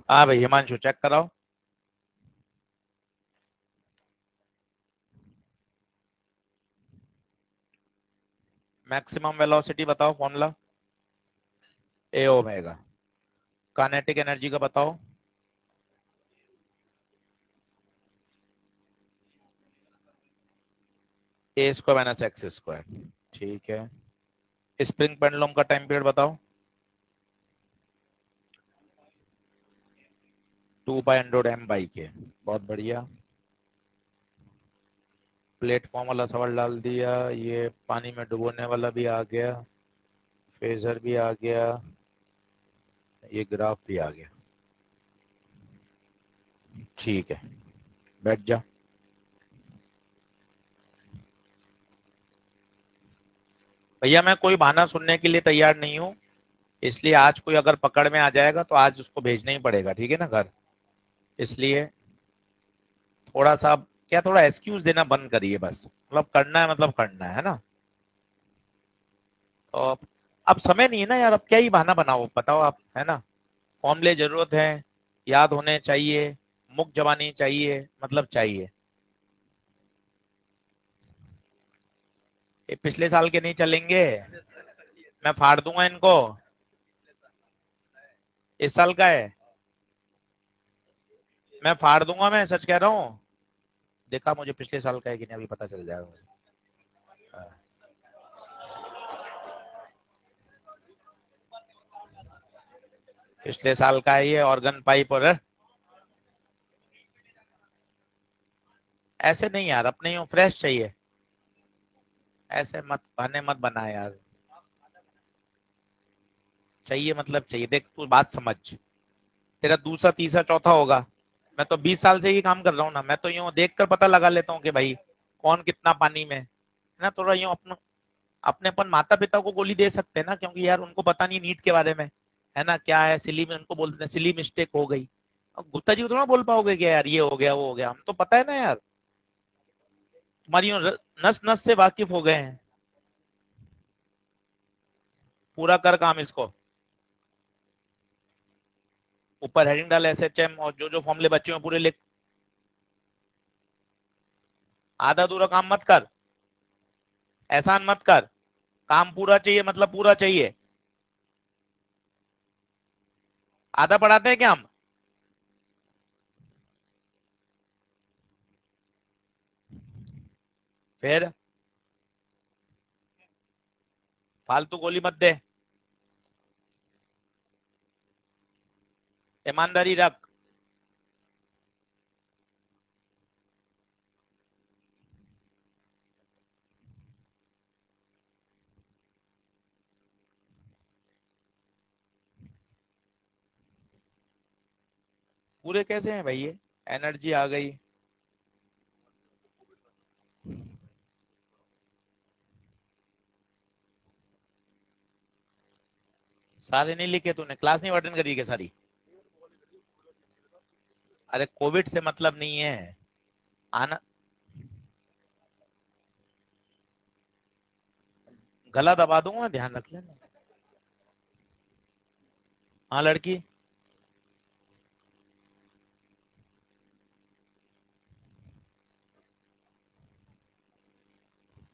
हाँ भाई हिमांशु चेक कराओ। मैक्सिमम वेलोसिटी बताओ फॉर्मूला। ए ओमेगा। काइनेटिक एनर्जी का बताओ। ए स्क्वायर माइनस एक्स स्क्वायर। ठीक है। स्प्रिंग पेंडुलम का टाइम पीरियड बताओ। 2 पाई अंडर रूट m/k। बहुत बढ़िया। प्लेटफॉर्म वाला सवाल डाल दिया, ये पानी में डुबोने वाला भी आ गया, फेजर भी आ गया, ये ग्राफ भी आ गया। ठीक है, बैठ जा। भैया मैं कोई बहाना सुनने के लिए तैयार नहीं हूँ, इसलिए आज कोई अगर पकड़ में आ जाएगा तो आज उसको भेजना ही पड़ेगा, ठीक है ना घर। इसलिए थोड़ा सा क्या, थोड़ा एक्सक्यूज देना बंद करिए बस, मतलब करना है मतलब करना है ना। तो अब समय नहीं है ना यार, अब क्या ही बहाना बनाओ, बताओ आप, है ना। फॉर्मूले जरूरत है, याद होने चाहिए, मुख जबानी चाहिए, मतलब चाहिए। ये पिछले साल के नहीं चलेंगे, मैं फाड़ दूंगा इनको। इस साल का है, मैं फाड़ दूंगा, मैं सच कह रहा हूँ। देखा, मुझे पिछले साल का है कि नहीं अभी पता चल जाएगा मुझे। हाँ। पिछले साल का है ये, ऑर्गन पाइप और ऐसे नहीं यार, अपने यूं फ्रेश चाहिए, ऐसे मत बने मत बना यार। चाहिए मतलब चाहिए, देख तू बात समझ, तेरा दूसरा तीसरा चौथा होगा, मैं तो 20 साल से ही काम कर रहा हूँ ना, मैं तो यूं देख कर पता लगा लेता हूँ कि भाई कौन कितना पानी में है ना। थोड़ा यूं अपने अपन माता पिता को गोली दे सकते हैं ना, क्योंकि यार उनको पता नहीं नीट के बारे में, है ना, क्या है सिली में, उनको बोलते हैं सिली मिस्टेक हो गई। अब गुप्ता जी को थोड़ा बोल पाओगे कि यार ये हो गया वो हो गया, हम तो पता है ना यार, तुम्हारी यूं नस नस से वाकिफ हो गए हैं। पूरा कर काम इसको, ऊपर हेडिंग डाल SHM, और जो जो फॉर्मूले बच्चे हैं पूरे लिख। आधा अधूरा काम मत कर, एहसान मत कर, काम पूरा चाहिए मतलब पूरा चाहिए। आधा पढ़ाते हैं क्या हम? फिर फालतू गोली मत दे, ईमानदारी रख। पूरे कैसे हैं भाई ये, एनर्जी आ गई। सारे नहीं लिखे तूने, क्लास नहीं अटेंड करी क्या सारी? अरे कोविड से मतलब नहीं है, आना। गला दबा दूंगा, ध्यान रख लेना। हाँ लड़की,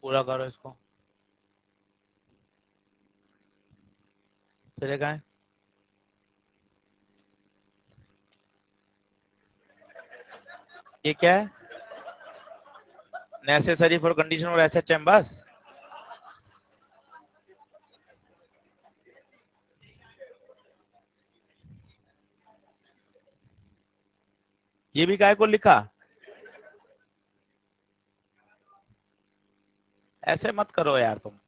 पूरा करो इसको। तेरे का है, ये क्या है? नेसेसरी फॉर कंडीशन और SHM बस। ये भी काय को लिखा? ऐसे मत करो यार तुम,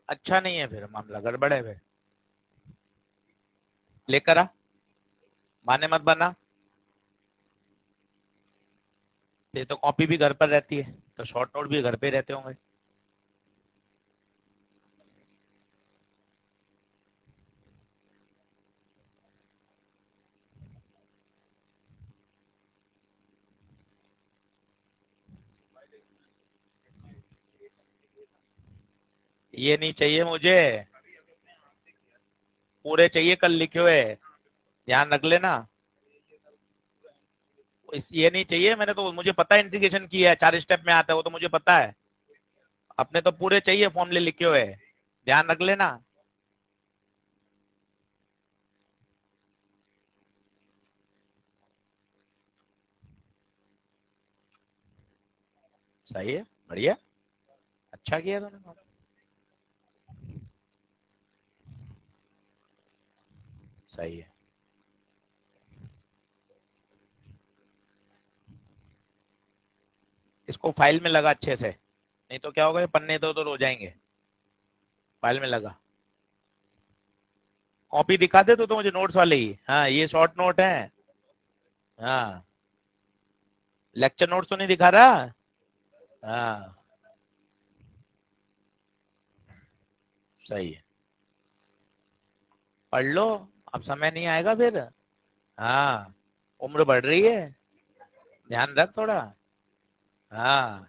अच्छा नहीं है, फिर मामला गड़बड़ है फिर। लेकर आ, माने मत बना। ये तो कॉपी भी घर पर रहती है, तो शॉर्ट नोट भी घर पे रहते होंगे। ये नहीं चाहिए मुझे, पूरे चाहिए कल लिखे हुए, ध्यान रख लेना। ये नहीं चाहिए, मैंने तो, मुझे पता है इंटीग्रेशन की है, 4 स्टेप में आता है वो तो मुझे पता है। अपने तो पूरे चाहिए फॉर्मूले लिखे हुए, ध्यान रख लेना। सही है, बढ़िया, अच्छा किया तुमने। सही है। इसको फाइल में लगा अच्छे से, नहीं तो क्या होगा, ये पन्ने तो हो जाएंगे। फाइल में लगा। कॉपी दिखा दे तो मुझे नोट्स वाले ही, हाँ ये शॉर्ट नोट है। हाँ, लेक्चर नोट्स तो नहीं दिखा रहा। हाँ सही है, पढ़ लो, अब समय नहीं आएगा फिर। हाँ, उम्र बढ़ रही है, ध्यान रख थोड़ा। हाँ,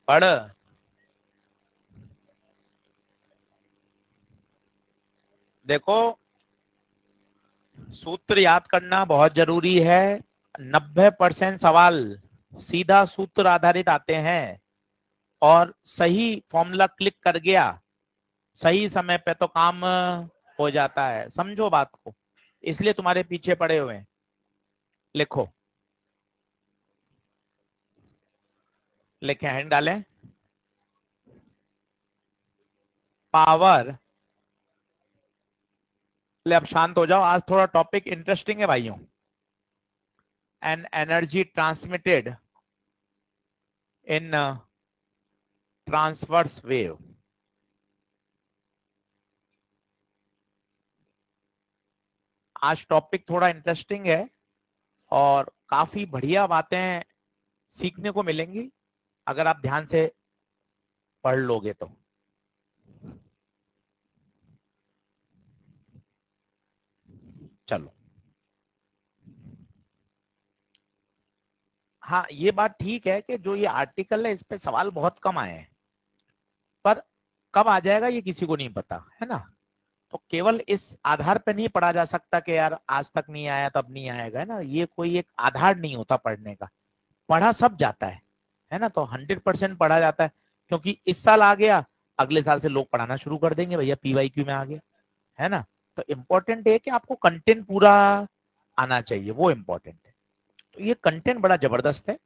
पढ़। देखो, सूत्र याद करना बहुत जरूरी है। 90% सवाल सीधा सूत्र आधारित आते हैं, और सही फॉर्मूला क्लिक कर गया सही समय पे तो काम हो जाता है, समझो बात को। इसलिए तुम्हारे पीछे पड़े हुए हैं। लिखो, लिखे, हैंड डालें। पावर, ले अब शांत हो जाओ, आज थोड़ा टॉपिक इंटरेस्टिंग है भाइयों। An energy transmitted in transverse wave. आज टॉपिक थोड़ा इंटरेस्टिंग है, और काफी बढ़िया बातें सीखने को मिलेंगी अगर आप ध्यान से पढ़ लोगे तो। चलो, हाँ ये बात ठीक है कि जो ये आर्टिकल है इस पे सवाल बहुत कम आए हैं, पर कब आ जाएगा ये किसी को नहीं पता है ना। तो केवल इस आधार पे नहीं पढ़ा जा सकता कि यार आज तक नहीं आया तब नहीं आएगा, है ना, ये कोई एक आधार नहीं होता पढ़ने का। पढ़ा सब जाता है ना, तो 100% पढ़ा जाता है, क्योंकि इस साल आ गया, अगले साल से लोग पढ़ाना शुरू कर देंगे, भैया पीवाईक्यू में आ गया, है ना। तो इम्पोर्टेंट है कि आपको कंटेंट पूरा आना चाहिए, वो इम्पोर्टेंट है। तो ये कंटेंट बड़ा जबरदस्त है,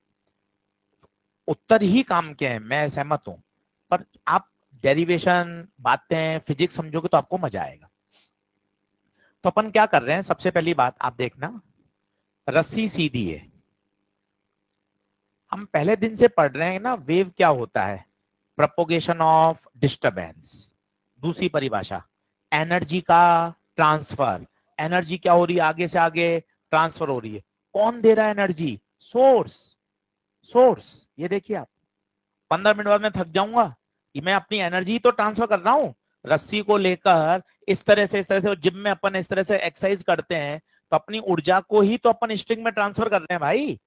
उत्तर ही काम के हैं, मैं सहमत हूं, पर आप डेरिवेशन बातें फिजिक्स समझोगे तो आपको मजा आएगा। तो अपन क्या कर रहे हैं, सबसे पहली बात आप देखना, रस्सी सीधी है। हम पहले दिन से पढ़ रहे हैं ना, वेव क्या होता है, प्रोपोगेशन ऑफ डिस्टरबेंस। दूसरी परिभाषा, एनर्जी का ट्रांसफर। एनर्जी क्या हो रही है, आगे से आगे ट्रांसफर हो रही है। कौन दे रहा है एनर्जी, सोर्स। सोर्स, ये देखिए आप, 15 मिनट बाद मैं थक जाऊंगा, कि मैं अपनी एनर्जी तो ट्रांसफर कर रहा हूं, रस्सी को लेकर इस तरह से जिम में अपन इस तरह से एक्सरसाइज करते हैं, तो अपनी ऊर्जा को ही तो अपन स्ट्रिंग में ट्रांसफर कर रहे हैं भाई,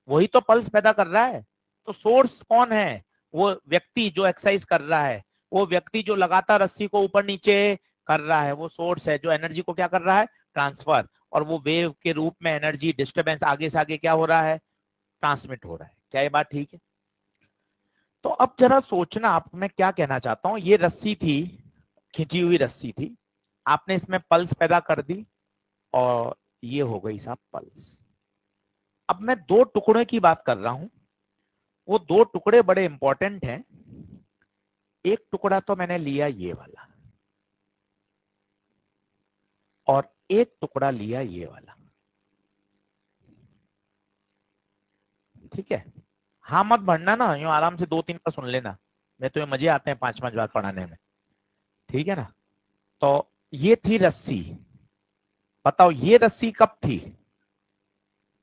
वही तो पल्स पैदा कर रहा है। तो सोर्स कौन है, वो व्यक्ति जो एक्सरसाइज कर रहा है, वो व्यक्ति जो लगातार रस्सी को ऊपर नीचे कर रहा है, वो सोर्स है जो एनर्जी को क्या कर रहा है, ट्रांसफर। और वो वेव के रूप में एनर्जी डिस्टरबेंस आगे से आगे क्या हो रहा है, ट्रांसमिट हो रहा है। क्या ये बात ठीक है। तो अब जरा सोचना आप, मैं क्या कहना चाहता हूं, ये रस्सी थी, खिंची हुई रस्सी थी, आपने इसमें पल्स पैदा कर दी, और ये हो गई साहब पल्स। अब मैं दो टुकड़े की बात कर रहा हूं, वो दो टुकड़े बड़े इंपॉर्टेंट हैं। एक टुकड़ा तो मैंने लिया ये वाला, और एक टुकड़ा लिया ये वाला, ठीक है। हाँ मत भरना ना, यूं आराम से 2-3 का सुन लेना, मैं तुम्हें मजे आते हैं 5-5 बार पढ़ाने में, ठीक है ना। तो ये थी रस्सी, बताओ ये रस्सी कब थी,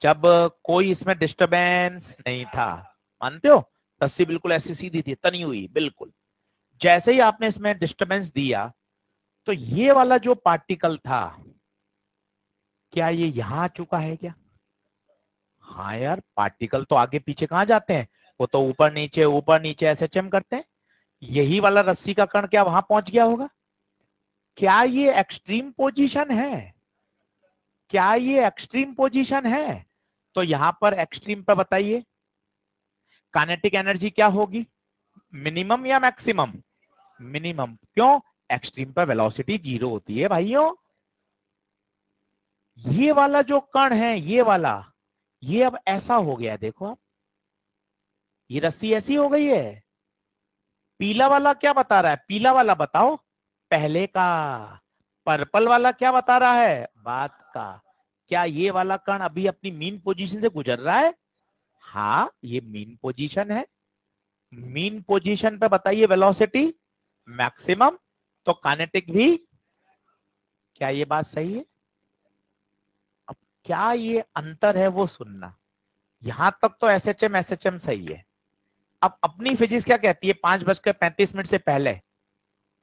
जब कोई इसमें डिस्टरबेंस नहीं था, मानते हो, रस्सी बिल्कुल ऐसी सीधी थी, तनी हुई बिल्कुल। जैसे ही आपने इसमें डिस्टरबेंस दिया, तो ये वाला जो पार्टिकल था, क्या ये यहां आ चुका है क्या। हाँ यार, पार्टिकल तो आगे पीछे कहाँ जाते हैं, वो तो ऊपर नीचे ऐसे चम करते हैं। यही वाला रस्सी का कण क्या वहां पहुंच गया होगा? क्या ये एक्सट्रीम पोजीशन है? क्या ये एक्सट्रीम पोजीशन है? तो यहां पर एक्सट्रीम पे बताइए काइनेटिक एनर्जी क्या होगी, मिनिमम या मैक्सिमम? मिनिमम। क्यों? एक्सट्रीम पर वेलोसिटी 0 होती है भाइयों। ये वाला जो कण है, ये वाला, ये अब ऐसा हो गया, देखो आप, ये रस्सी ऐसी हो गई है। पीला वाला क्या बता रहा है? पीला वाला बताओ पहले का, पर्पल वाला क्या बता रहा है? बाद का। क्या ये वाला कण अभी अपनी मीन पोजीशन से गुजर रहा है? हाँ, ये मीन पोजीशन है। मीन पोजीशन पे बताइए वेलोसिटी मैक्सिमम, तो काइनेटिक भी। क्या ये बात सही है? अब क्या ये अंतर है वो सुनना। यहां तक तो एसएचएम सही है। अब अपनी फिजिक्स क्या कहती है? 5:35 से पहले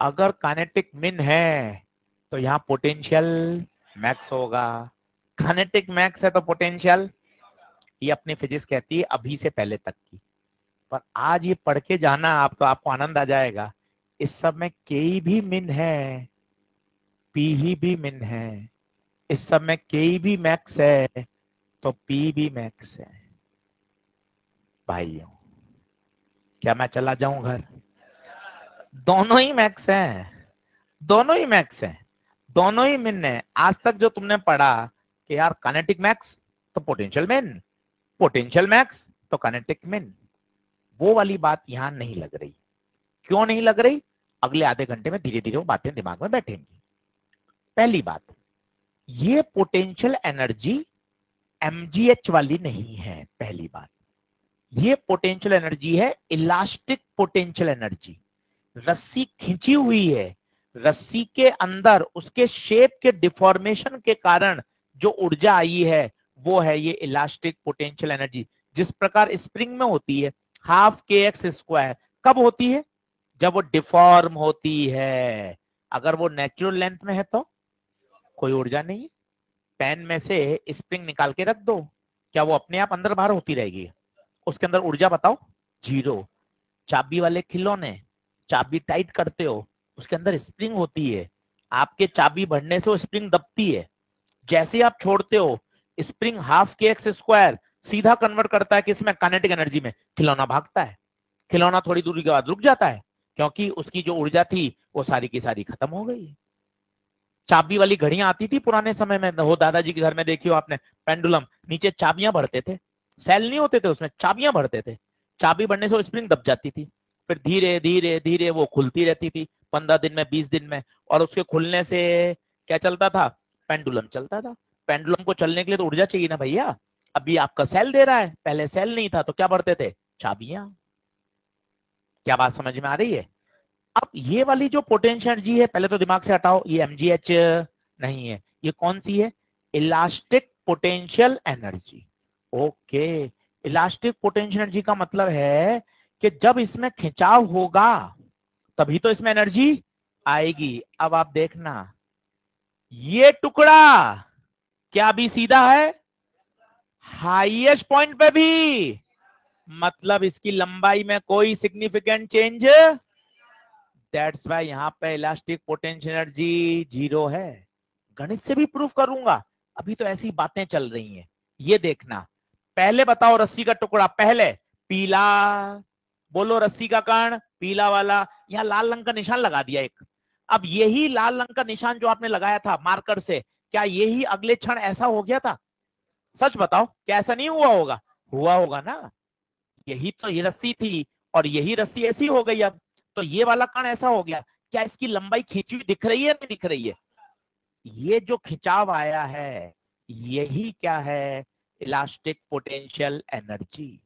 अगर काइनेटिक मिन है तो यहाँ पोटेंशियल मैक्स होगा। काइनेटिक मैक्स है तो पोटेंशियल, ये अपनी फिजिक्स कहती है अभी से पहले तक की। पर आज ये पढ़ के जाना आप, तो आपको आनंद आ जाएगा। इस सब में के भी मिन है, पी ही भी मिन है। इस सब में के भी मैक्स है तो पी भी मैक्स है। भाइयों, क्या मैं चला जाऊं घर? दोनों ही मैक्स हैं, दोनों ही मैक्स हैं, दोनों ही मिन है। आज तक जो तुमने पढ़ा कि यार काइनेटिक मैक्स तो पोटेंशियल मिन, पोटेंशियल मैक्स तो काइनेटिक मिन, वो वाली बात यहां नहीं लग रही। क्यों नहीं लग रही? अगले आधे घंटे में धीरे धीरे वो बातें दिमाग में बैठेंगी। पहली बात, ये पोटेंशियल एनर्जी एमजीएच वाली नहीं है। पहली बात, ये पोटेंशियल एनर्जी है इलास्टिक पोटेंशियल एनर्जी। रस्सी खिंची हुई है, रस्सी के अंदर उसके शेप के डिफॉर्मेशन के कारण जो ऊर्जा आई है वो है ये इलास्टिक पोटेंशियल एनर्जी। जिस प्रकार स्प्रिंग में होती है हाफ के एक्स स्क्वायर, कब होती है? जब वो डिफॉर्म होती है। अगर वो नेचुरल लेंथ में है तो कोई ऊर्जा नहीं है। पेन में से स्प्रिंग निकाल के रख दो, क्या वो अपने आप अंदर बाहर होती रहेगी? उसके अंदर ऊर्जा बताओ, 0। चाबी वाले खिलौने, चाबी टाइट करते हो, उसके अंदर स्प्रिंग होती है, आपके चाबी भरने से वो स्प्रिंग दबती है। जैसे ही आप छोड़ते हो, स्प्रिंग हाफ के एक्स स्क्वायर सीधा कन्वर्ट करता है किसमें? काइनेटिक एनर्जी में। खिलौना भागता है, खिलौना थोड़ी दूरी के बाद रुक जाता है, क्योंकि उसकी जो ऊर्जा थी वो सारी की सारी खत्म हो गई। चाबी वाली घड़ियां आती थी पुराने समय में, हो दादाजी के घर में देखियो आपने, पेंडुलम, नीचे चाबियां भरते थे, सेल नहीं होते थे उसमें, चाबियां भरते थे। चाबी भरने से वो स्प्रिंग दब जाती थी, फिर धीरे धीरे धीरे वो खुलती रहती थी, 15 दिन में, 20 दिन में। और उसके खुलने से क्या चलता था? पेंडुलम चलता था। पेंडुलम को चलने के लिए तो ऊर्जा चाहिए ना भैया। अभी आपका सेल दे रहा है, पहले सेल नहीं था तो क्या भरते थे? चाबियां। क्या बात समझ में आ रही है? अब ये वाली जो पोटेंशियल एनर्जी है, पहले तो दिमाग से हटाओ, ये एमजीएच नहीं है। ये कौन सी है? Elastic potential energy. Okay, elastic potential energy का मतलब है कि जब इसमें खिंचाव होगा तभी तो इसमें एनर्जी आएगी। अब आप देखना, ये टुकड़ा क्या अभी सीधा है? हाईएस्ट पॉइंट पे भी, मतलब इसकी लंबाई में कोई सिग्निफिकेंट चेंज, दैट्स वाई यहां पे इलास्टिक पोटेंशियल एनर्जी 0 है। गणित से भी प्रूफ करूंगा, अभी तो ऐसी बातें चल रही हैं। ये देखना, पहले बताओ रस्सी का टुकड़ा, पहले पीला, बोलो रस्सी का कण पीला वाला, यहां लाल रंग का निशान लगा दिया एक। अब यही लाल रंग का निशान जो आपने लगाया था मार्कर से, क्या यही अगले क्षण ऐसा हो गया था? सच बताओ, क्या ऐसा नहीं हुआ होगा? हुआ होगा ना। यही तो ये रस्सी थी और यही रस्सी ऐसी हो गई। अब तो ये वाला कण ऐसा हो गया, क्या इसकी लंबाई खींची हुई दिख रही है? नहीं दिख रही है। ये जो खिंचाव आया है यही क्या है? Elastic potential energy.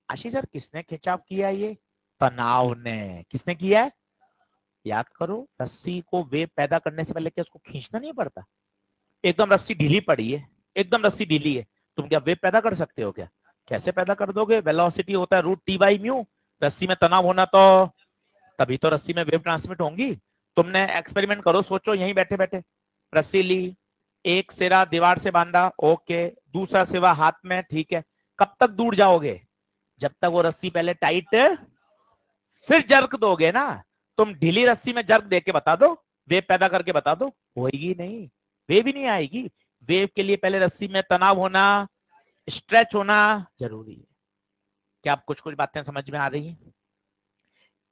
Ashish sir, किसने खिंचाव किया? ये तनाव ने। किसने किया है? याद करो, रस्सी को वेव पैदा करने से पहले क्या उसको खींचना नहीं पड़ता? एकदम रस्सी ढीली पड़ी है, एकदम रस्सी ढीली है, तुम क्या वेव पैदा कर सकते हो क्या? कैसे पैदा कर दोगे? वेलोसिटी होता है √T/μ। रस्सी में तनाव होना तो तभी तो रस्सी में वेव ट्रांसमिट होंगी। तुमने एक्सपेरिमेंट करो, सोचो यहीं बैठे बैठे, रस्सी ली, एक सिरा दीवार से बांधा, ओके, दूसरा सिरा हाथ में, ठीक है, कब तक दूर जाओगे? जब तक वो रस्सी पहले टाइट, फिर जर्क दोगे ना, तुम ढीली रस्सी में जर्क दे के बता दो, वेव पैदा करके बता दो, होगी नहीं, वेव ही नहीं आएगी। वेव के लिए पहले रस्सी में तनाव होना, स्ट्रेच होना जरूरी है। क्या आप कुछ कुछ बातें समझ में आ रही हैं?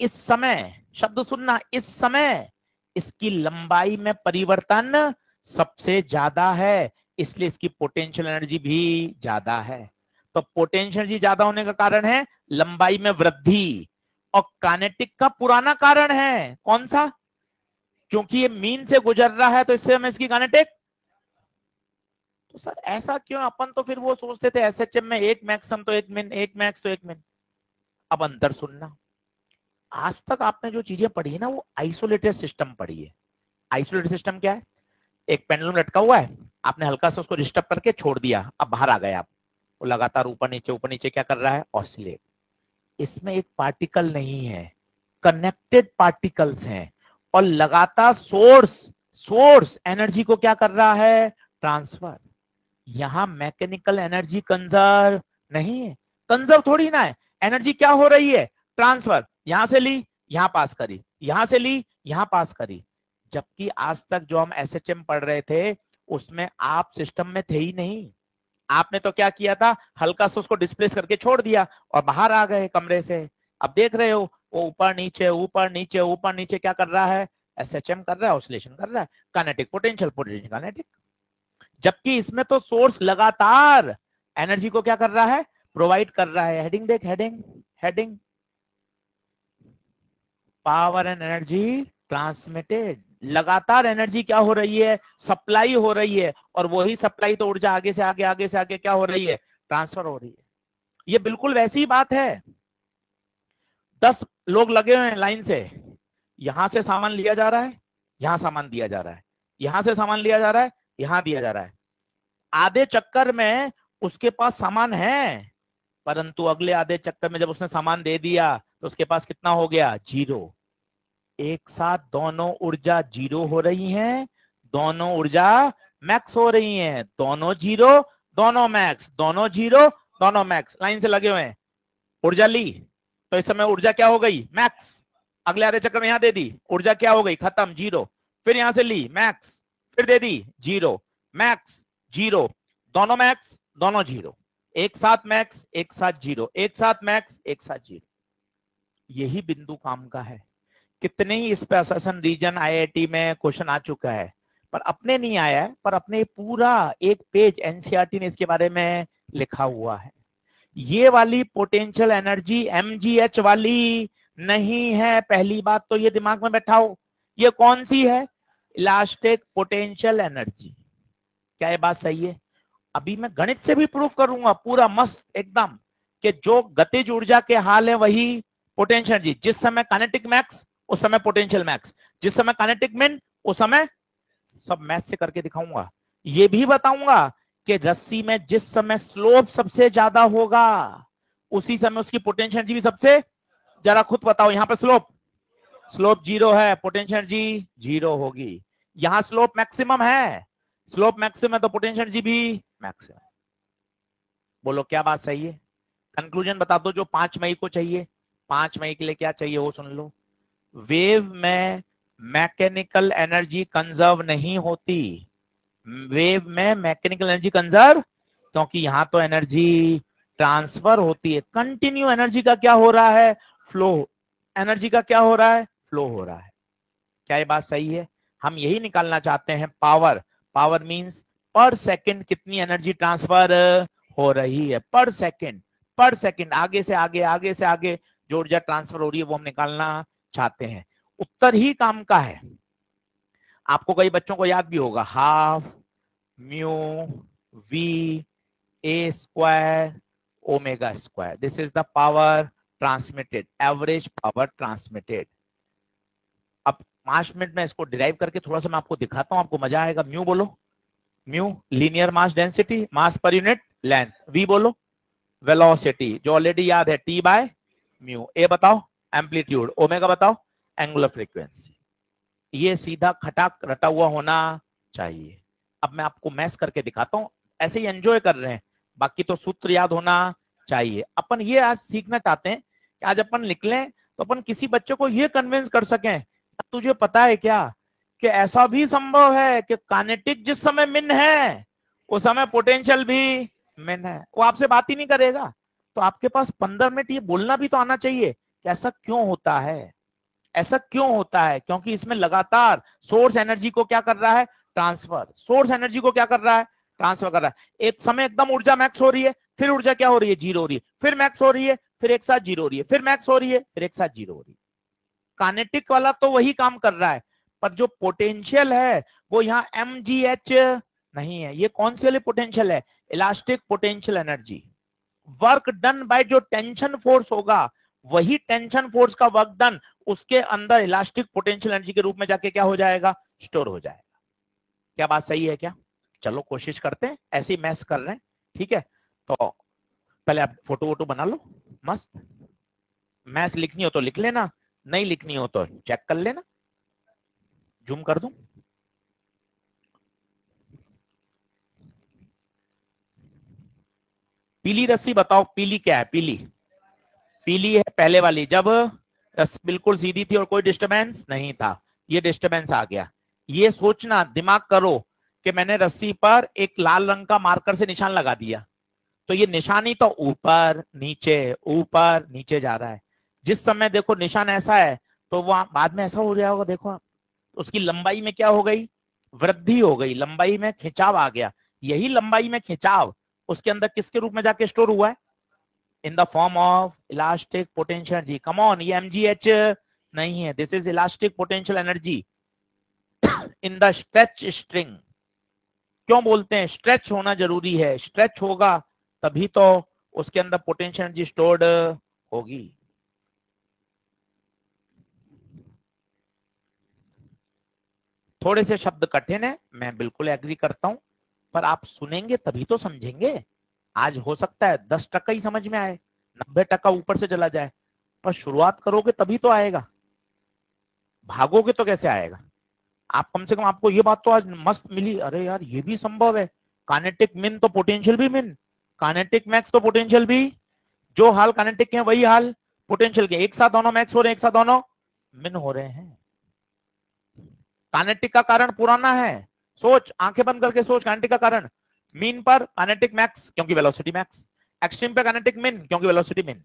इस समय, शब्द सुनना, इस समय इसकी लंबाई में परिवर्तन सबसे ज्यादा है, इसलिए इसकी पोटेंशियल एनर्जी भी ज्यादा है। तो पोटेंशियल एनर्जी ज्यादा होने का कारण है लंबाई में वृद्धि, और काइनेटिक का पुराना कारण है कौन सा? क्योंकि ये मीन से गुजर रहा है तो इससे हमें इसकी काइनेटिक। तो सर ऐसा क्यों? अपन तो फिर वो सोचते थे एसएचएम में एक मैक्सिमम तो एक मिन, एक मैक्स तो एक मिन। अब अंतर सुनना, आज तक आपने जो चीजें पढ़ी है ना वो आइसोलेटेड सिस्टम पढ़ी है। आइसोलेटेड सिस्टम क्या है? एक पेंडुलम लटका हुआ है, आपने हल्का सा उसको डिस्टर्ब करके छोड़ दिया, अब बाहर आ गए आप, वो लगातार ऊपर नीचे क्या कर रहा है? ऑसिलेट। इसमें एक पार्टिकल नहीं है, कनेक्टेड पार्टिकल्स हैं, और लगातार सोर्स एनर्जी को क्या कर रहा है? ट्रांसफर। यहां मैकेनिकल एनर्जी कंजर्व नहीं है, कंजर्व थोड़ी ना है, एनर्जी क्या हो रही है? ट्रांसफर। यहां से ली, यहां पास करी, यहां से ली, यहां पास करी। जबकि आज तक जो हम एसएचएम पढ़ रहे थे उसमें आप सिस्टम में थे ही नहीं। आपने तो क्या किया था? हल्का सा उसको डिस्प्लेस करके छोड़ दिया और बाहर आ गए कमरे से। अब देख रहे हो वो ऊपर नीचे ऊपर नीचे ऊपर नीचे क्या कर रहा है? एसएचएम कर रहा है, ऑसिलेशन कर रहा है, काइनेटिक पोटेंशियल, पोटेंशियल काइनेटिक। जबकि इसमें तो सोर्स लगातार एनर्जी को क्या कर रहा है? प्रोवाइड कर रहा है। हेडिंग देख, heading, heading, power and energy transmitted. लगातार एनर्जी क्या हो रही है? सप्लाई हो रही है, और वही सप्लाई तो ऊर्जा आगे से आगे, आगे से आगे क्या हो रही है? ट्रांसफर हो रही है। ये बिल्कुल वैसी बात है, 10 लोग लगे हुए हैं लाइन से, यहां से सामान लिया जा रहा है, यहां सामान दिया जा रहा है, यहां से सामान लिया जा रहा है, यहां दिया जा रहा है। आधे चक्कर में उसके पास सामान है, परंतु अगले आधे चक्कर में जब उसने सामान दे दिया तो उसके पास कितना हो गया? जीरो। एक साथ दोनों ऊर्जा जीरो हो रही हैं, दोनों ऊर्जा मैक्स हो रही हैं, दोनों जीरो, दोनों मैक्स, दोनों जीरो, दोनों मैक्स, लाइन से लगे हुए हैं। ऊर्जा ली तो इस समय ऊर्जा क्या हो गई? मैक्स। अगले आधे चक्कर में यहां दे दी, ऊर्जा क्या हो गई? खत्म, जीरो। फिर यहां से ली, मैक्स, फिर दे दी, जीरो, मैक्स, जीरो, दोनों मैक्स, दोनों जीरो, एक साथ मैक्स, एक साथ जीरो, एक साथ मैक्स, एक साथ जीरो। यही बिंदु काम का है। कितने ही इस पे अससन रीजन आईआईटी में क्वेश्चन आ चुका है, पर अपने नहीं आया है, पर अपने पूरा एक पेज एनसीईआरटी ने इसके बारे में लिखा हुआ है। ये वाली पोटेंशियल एनर्जी एमजीएच वाली नहीं है, पहली बात तो ये दिमाग में बैठाओ। ये कौन सी है? Elastic potential energy. क्या ये बात सही है? अभी मैं गणित से भी प्रूफ करूंगा पूरा मस्त एकदम, कि जो गतिज ऊर्जा के हाल है वही पोटेंशियल एनर्जी। जिस समय काइनेटिक मैक्स उस समय पोटेंशियल मैक्स, जिस समय काइनेटिक मिन उस समय, सब मैथ से करके दिखाऊंगा। ये भी बताऊंगा कि रस्सी में जिस समय स्लोप सबसे ज्यादा होगा उसी समय उसकी पोटेंशियल एनर्जी भी सबसे, जरा खुद बताओ, यहां पर स्लोप, स्लोप जीरो है, पोटेंशियल एनर्जी जीरो होगी। यहां स्लोप मैक्सिमम है, स्लोप मैक्सिमम है तो पोटेंशियल एनर्जी भी मैक्सिमम। बोलो क्या बात सही है? कंक्लूजन बता दो जो 5 मई को चाहिए। 5 मई के लिए क्या चाहिए वो सुन लो। वेव में मैकेनिकल एनर्जी कंजर्व नहीं होती, वेव में मैकेनिकल एनर्जी कंजर्व, क्योंकि यहां तो एनर्जी ट्रांसफर होती है। कंटिन्यू एनर्जी का क्या हो रहा है? फ्लो। एनर्जी का क्या हो रहा है? फ्लो हो रहा है। क्या ये बात सही है? हम यही निकालना चाहते हैं पावर। पावर मींस पर सेकंड कितनी एनर्जी ट्रांसफर हो रही है, पर सेकंड, पर सेकंड, आगे से आगे, आगे से आगे जो ऊर्जा ट्रांसफर हो रही है वो हम निकालना चाहते हैं। उत्तर ही काम का है। आपको कई बच्चों को याद भी होगा, half mu v a square omega square, this is the power transmitted, average power transmitted. अब 5 मिनट में इसको डिराइव करके थोड़ा सा मैं आपको दिखाता हूं, आपको मजा आएगा। म्यू बोलो, mu linear mass density, mass पर यूनिट लेंथ। वी बोलो वेलोसिटी, जो ऑलरेडी याद है, टी बाय म्यू। ए बताओ एम्पलीट्यूड, ओमेगा बताओ एंगुलर फ्रीक्वेंसी। ये सीधा खटाक रटा हुआ होना चाहिए। अब मैं आपको मैस करके दिखाता हूं, ऐसे ही एंजॉय कर रहे हैं, बाकी तो सूत्र याद होना चाहिए। अपन ये आज सीखना चाहते हैं कि आज अपन लिख लें तो अपन किसी बच्चे को ये कन्विंस कर सकें, तुझे पता है क्या कि ऐसा भी संभव है कि काइनेटिक जिस समय मिन है उस समय पोटेंशियल भी मिन है, वो आपसे बात ही नहीं करेगा। तो आपके पास 15 मिनट ये बोलना भी तो आना चाहिए कि ऐसा क्यों होता है, ऐसा क्यों होता है, क्योंकि इसमें लगातार सोर्स एनर्जी को क्या कर रहा है, ट्रांसफर, सोर्स एनर्जी को क्या कर रहा है, ट्रांसफर कर रहा है। एक समय एकदम ऊर्जा मैक्स हो रही है, फिर ऊर्जा क्या हो रही है, जीरो हो रही है, फिर मैक्स हो रही है, फिर एक साथ जीरो हो रही है, फिर मैक्स हो रही है, फिर एक साथ जीरो हो रही है। काइनेटिक वाला तो वही काम कर रहा है, पर जो पोटेंशियल है वो यहाँ mgh नहीं है। ये कौन सी वाली पोटेंशियल है, elastic potential energy. Work done by जो टेंशन फोर्स होगा, वही टेंशन फोर्स का वर्क डन उसके अंदर इलास्टिक पोटेंशियल एनर्जी के रूप में जाके क्या हो जाएगा, स्टोर हो जाएगा। क्या बात सही है क्या? चलो कोशिश करते हैं, ऐसे ही मैथ्स कर रहे हैं, ठीक है। तो पहले आप फोटो वोटो बना लो मस्त, मैथ्स लिखनी हो तो लिख लेना, नहीं लिखनी हो तो चेक कर लेना। जूम कर दूं? पीली रस्सी बताओ, पीली क्या है, पीली, पीली है पहले वाली, जब रस्सी बिल्कुल सीधी थी और कोई डिस्टरबेंस नहीं था, ये डिस्टरबेंस आ गया। ये सोचना, दिमाग करो कि मैंने रस्सी पर एक लाल रंग का मार्कर से निशान लगा दिया, तो ये निशान ही तो ऊपर नीचे जा रहा है। जिस समय देखो निशान ऐसा है तो वो बाद में ऐसा हो गया होगा, देखो आप, उसकी लंबाई में क्या हो गई, वृद्धि हो गई, लंबाई में खिंचाव आ गया। यही लंबाई में खिंचाव उसके अंदर किसके रूप में जाके स्टोर हुआ है, in the form of elastic potential energy. Come on, ये mgh नहीं है, this is elastic potential energy in the stretch string. क्यों बोलते हैं स्ट्रेच होना जरूरी है, स्ट्रेच होगा तभी तो उसके अंदर पोटेंशियल एनर्जी स्टोर्ड होगी। थोड़े से शब्द कठिन है, मैं बिल्कुल एग्री करता हूं, पर आप सुनेंगे तभी तो समझेंगे। आज हो सकता है 10% ही समझ में आए, 90% ऊपर से चला जाए, पर शुरुआत करोगे तभी तो आएगा, भागोगे तो कैसे आएगा। आप कम से कम, आपको ये बात तो आज मस्त मिली, अरे यार ये भी संभव है, काइनेटिक मिन तो पोटेंशियल भी मिन, काइनेटिक मैक्स तो पोटेंशियल भी, जो हाल काइनेटिक के हैं वही हाल पोटेंशियल के, एक साथ दोनों मैक्स हो रहे हैं, एक साथ दोनों मिन हो रहे हैं। काइनेटिक का कारण पुराना है, सोच, आंखें बंद करके सोच, काइनेटिक का कारण मीन पर काइनेटिक मैक्स क्योंकि वेलोसिटी मैक्स, एक्सट्रीम पे काइनेटिक मिन क्योंकि वेलोसिटी मिन।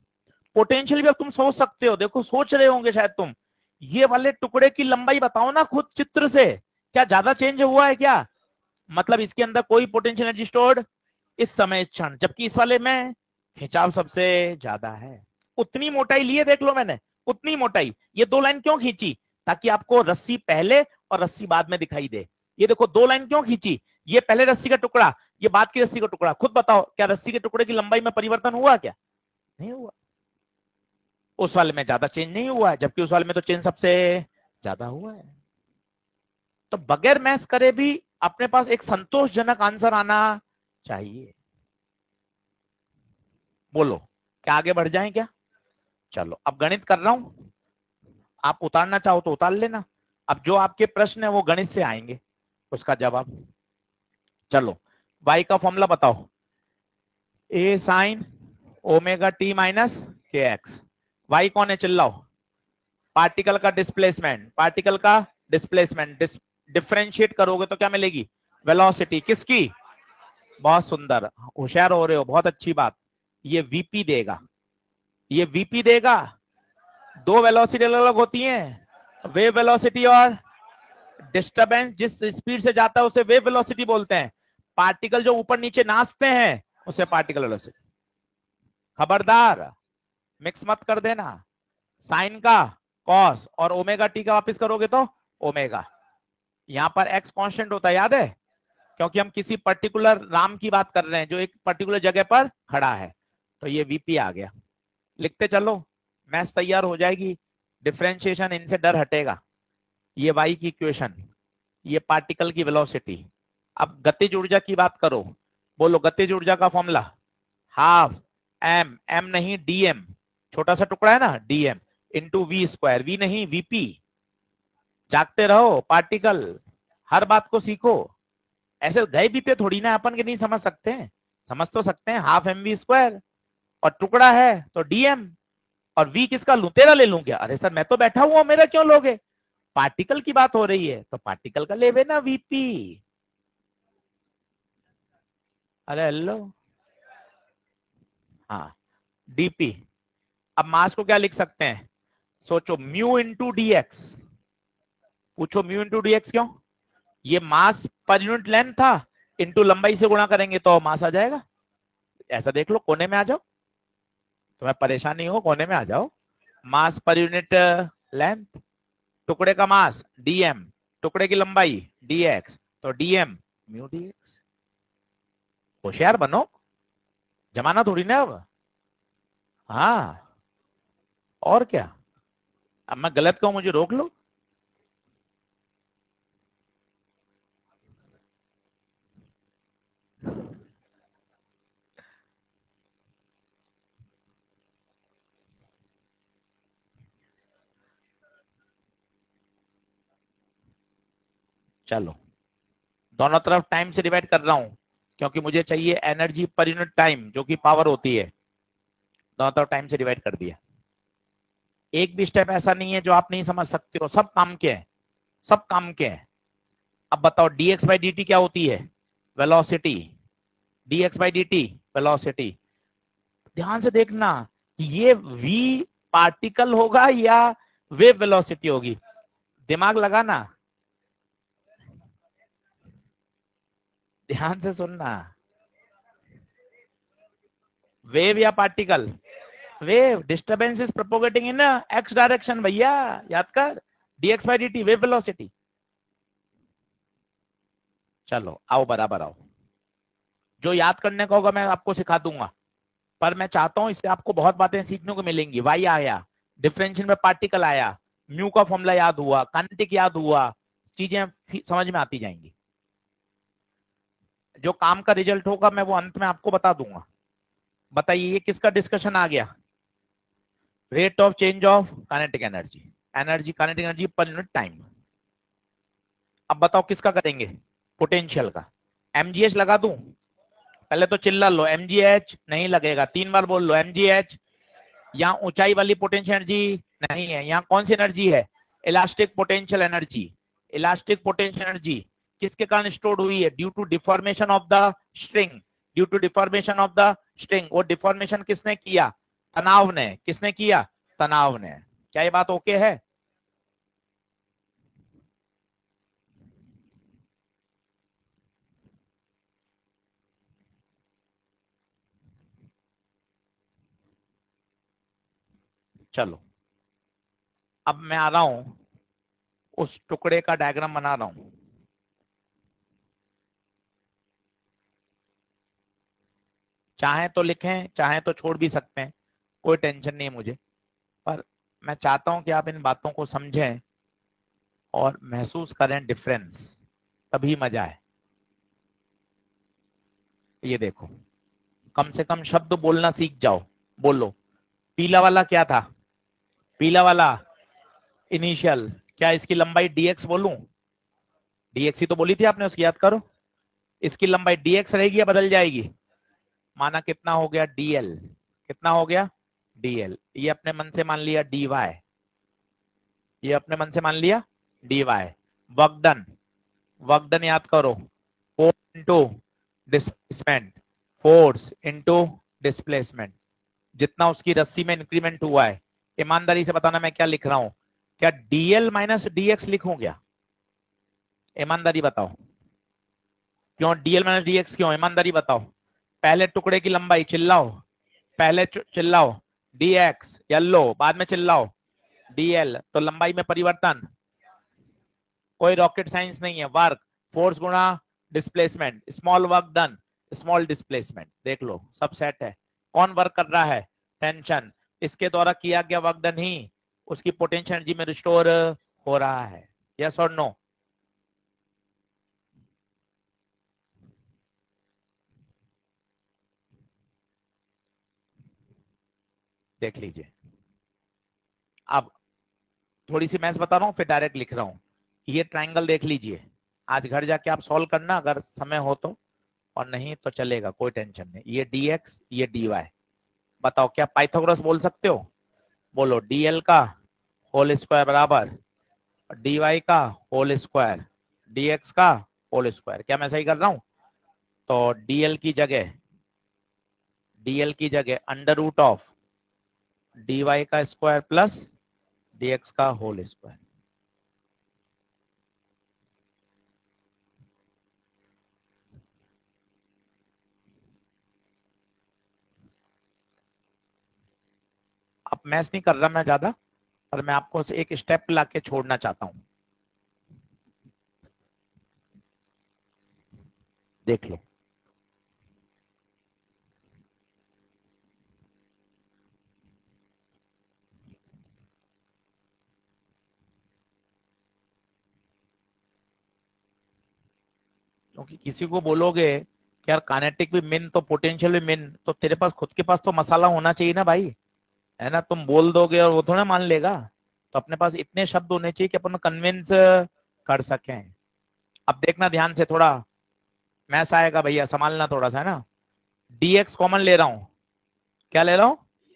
पोटेंशियल भी अब तुम सोच सकते हो, देखो सोच रहे होंगे शायद तुम, ये वाले टुकड़े की लंबाई बताओ ना खुद चित्र से, क्या ज्यादा चेंज हुआ है क्या, मतलब इसके अंदर कोई पोटेंशियल एनर्जी स्टोर्ड इस समय इस क्षण, जबकि इस वाले में खिंचाव सबसे ज्यादा है। उतनी मोटाई लिए देख लो मैंने, उतनी मोटाई, ये दो लाइन क्यों खींची, ताकि आपको रस्सी पहले और रस्सी बाद में दिखाई दे। ये देखो दो लाइन क्यों खींची, ये पहले रस्सी का टुकड़ा, ये बाद की रस्सी का टुकड़ा, खुद बताओ क्या रस्सी के टुकड़े की लंबाई में परिवर्तन हुआ क्या, नहीं हुआ। उस वाले में ज्यादा चेंज नहीं हुआ है, जबकि उस वाले में तो चेंज सबसे ज्यादा हुआ है। तो बगैर मैथ्स करे भी अपने पास एक संतोषजनक आंसर आना चाहिए। बोलो क्या आगे बढ़ जाएं क्या? चलो अब गणित कर रहा हूं, आप उतारना चाहो तो उतार लेना। अब जो आपके प्रश्न है वो गणित से आएंगे, उसका जवाब। चलो y का फॉर्मूला बताओ, a sine omega t minus k x. y कौन है चिल्लाओ, पार्टिकल का डिस्प्लेसमेंट, पार्टिकल का डिस्प्लेसमेंट, डिफरेंशिएट करोगे तो क्या मिलेगी, वेलोसिटी, किसकी, बहुत सुंदर, होशियार हो रहे हो, बहुत अच्छी बात। ये वीपी देगा, ये वीपी देगा। दो वेलोसिटी अलग अलग होती हैं, वेव वेलोसिटी और डिस्टरबेंस, जिस स्पीड से जाता है उसे वेव वेलोसिटी बोलते हैं, पार्टिकल जो ऊपर नीचे नाचते हैं उसे पार्टिकल वेलोसिटी। खबरदार मिक्स मत कर देना, साइन का कॉस और ओमेगा टी का वापस करोगे तो ओमेगा। यहां पर एक्स कांस्टेंट होता है, याद है, क्योंकि हम किसी पर्टिकुलर राम की बात कर रहे हैं जो एक पर्टिकुलर जगह पर खड़ा है। तो ये वीपी आ गया, लिखते चलो, मैथ्स तैयार हो जाएगी, डिफरेंशिएशन इनसे डर हटेगा। ये वाई की इक्वेशन, ये पार्टिकल की वेलोसिटी। अब गतिज ऊर्जा की बात करो, बोलो गतिज ऊर्जा का फॉर्मूला, हाफ एम, एम नहीं डीएम, छोटा सा टुकड़ा है ना, dm into v square, v नहीं वीपी। जागते रहो पार्टिकल, हर बात को सीखो, ऐसे गए बीते थोड़ी ना अपन के नहीं समझ सकते हैं, समझ तो सकते हैं, हाफ एम वी स्क्वायर और टुकड़ा है तो डीएम, और v किसका लूं, तेरा ले लूं क्या? अरे सर मैं तो बैठा हुआ हूं, मेरा क्यों लोगे? पार्टिकल की बात हो रही है तो पार्टिकल का लेवे ना वीपी। अरे हेलो, हाँ डीपी। अब मास को क्या लिख सकते हैं, सोचो म्यू इंटू डीएक्स। पूछो म्यू इंटू डीएक्स क्यों? ये मास पर यूनिट लेंथ था, इंटू लंबाई से गुणा करेंगे तो मास आ जाएगा। ऐसा देख लो, कोने में आ जाओ, तुम्हें परेशानी हो कोने में आ जाओ। मास पर यूनिट लेंथ, टुकड़े का मास डीएम, टुकड़े की लंबाई डीएक्स, तो डीएम म्यू डीएक्स। होशियार बनो, जमाना थोड़ी ना अब। हाँ और क्या, अब मैं गलत कहूं मुझे रोक लो। चलो, दोनों तरफ टाइम से डिवाइड कर रहा हूं क्योंकि मुझे चाहिए एनर्जी पर यूनिट टाइम जो कि पावर होती है। दोनों तरफ टाइम से डिवाइड कर दिया। एक भी स्टेप ऐसा नहीं है जो आप नहीं समझ सकते हो, सब काम के हैं, सब काम के हैं। अब बताओ dx बाई dt क्या होती है? Velocity. dx by dt velocity. ध्यान से देखना, ये v पार्टिकल होगा या वेव वेलोसिटी होगी? दिमाग लगाना, ध्यान से सुनना। वेव या particle? Wave. Disturbance is propagating in x direction भैया, याद कर। dx by dt wave velocity. चलो आओ बराबर आओ, जो याद करने का होगा मैं आपको सिखा दूंगा, पर मैं चाहता हूं इससे आपको बहुत बातें सीखने को मिलेंगी। वाई आया, डिफरेंशियल में पार्टिकल आया, म्यू का फॉर्मूला याद हुआ, काइनेटिक याद हुआ, चीजें समझ में आती जाएंगी। जो काम का रिजल्ट होगा मैं वो अंत में आपको बता दूंगा। बताइए ये किसका डिस्कशन आ गया? Rate of change of kinetic energy, energy kinetic energy पर यूनिट टाइम। अब बताओ किसका करेंगे? पोटेंशियल का। एमजीएच लगा दूं? पहले तो चिल्ला लो, एमजीएच नहीं लगेगा, 3 बार बोल लो एमजीएच। यहाँ ऊंचाई वाली पोटेंशियल एनर्जी नहीं है, यहाँ कौन सी एनर्जी है? Elastic potential energy. Elastic potential energy किसके कारण स्टोर्ड हुई है? Due to deformation of the string. Due to deformation of the string. वो डिफॉर्मेशन किसने किया? तनाव ने। किसने किया? तनाव ने। क्या ये बात ओके है? चलो अब मैं आ रहा हूं, उस टुकड़े का डायग्राम बना रहा हूं। चाहे तो लिखें, चाहे तो छोड़ भी सकते हैं, कोई टेंशन नहीं है मुझे, पर मैं चाहता हूं कि आप इन बातों को समझें और महसूस करें डिफरेंस, तभी मजा है। ये देखो, कम से कम शब्द बोलना सीख जाओ। बोलो, पीला वाला क्या था? पीला वाला इनिशियल। क्या इसकी लंबाई dx बोलूं? dx ही तो बोली थी आपने, उसकी याद करो। इसकी लंबाई dx रहेगी या बदल जाएगी? माना कितना हो गया dl, कितना हो गया dl। ये अपने मन से मान लिया dy, ये अपने मन से मान लिया dy। Work done, work done याद करो, force into displacement, force into displacement. जितना उसकी रस्सी में इंक्रीमेंट हुआ है, ईमानदारी से बताना मैं क्या लिख रहा हूं? क्या dl माइनस dx लिखूं क्या? ईमानदारी बताओ, क्यों dl माइनस dx क्यों? ईमानदारी बताओ। पहले टुकड़े की लंबाई, चिल्लाओ, पहले चिल्लाओ dx, या लो बाद में चिल्लाओ dl, तो लंबाई में परिवर्तन। कोई रॉकेट साइंस नहीं है, वर्क फोर्स गुणा displacement, small work done small displacement. देख लो सब सेट है। कौन वर्क कर रहा है? टेंशन। इसके द्वारा किया गया वर्क डन ही उसकी पोटेंशियल एनर्जी में रिस्टोर हो रहा है। यस और नो? देख लीजिए। अब थोड़ी सी मैथ्स बता रहा हूँ फिर डायरेक्ट लिख रहा हूँ। ये ट्राइंगल देख लीजिए, आज घर जाके आप सॉल्व करना अगर समय हो तो, और नहीं तो चलेगा, कोई टेंशन नहीं। ये dx, ये dy। बताओ क्या पाइथागोरस बोल सकते हो? बोलो dl का होल स्क्वायर बराबर dy का होल स्क्वायर dx का होल स्क्वायर। क्या मैं सही कर रहा हूं? तो dl की जगह अंडर रूट ऑफ dy का स्क्वायर प्लस dx का होल स्क्वायर। अब मैथ नहीं कर रहा मैं ज्यादा, पर मैं आपको एक स्टेप ला के छोड़ना चाहता हूं। देख लो, क्योंकि किसी को बोलोगे कि यार काइनेटिक भी मिन तो पोटेंशियल भी मिन, तो तेरे पास खुद के पास तो मसाला होना चाहिए ना भाई, है ना। तुम बोल दोगे और वो थोड़ा मान लेगा। तो अपने पास इतने शब्द होने चाहिए कि अपन कन्विंस कर सकें। अब देखना ध्यान से, थोड़ा मैथ्स आएगा भैया, संभालना थोड़ा सा, है ना। dx कॉमन ले रहा हूं। क्या ले रहा हूं?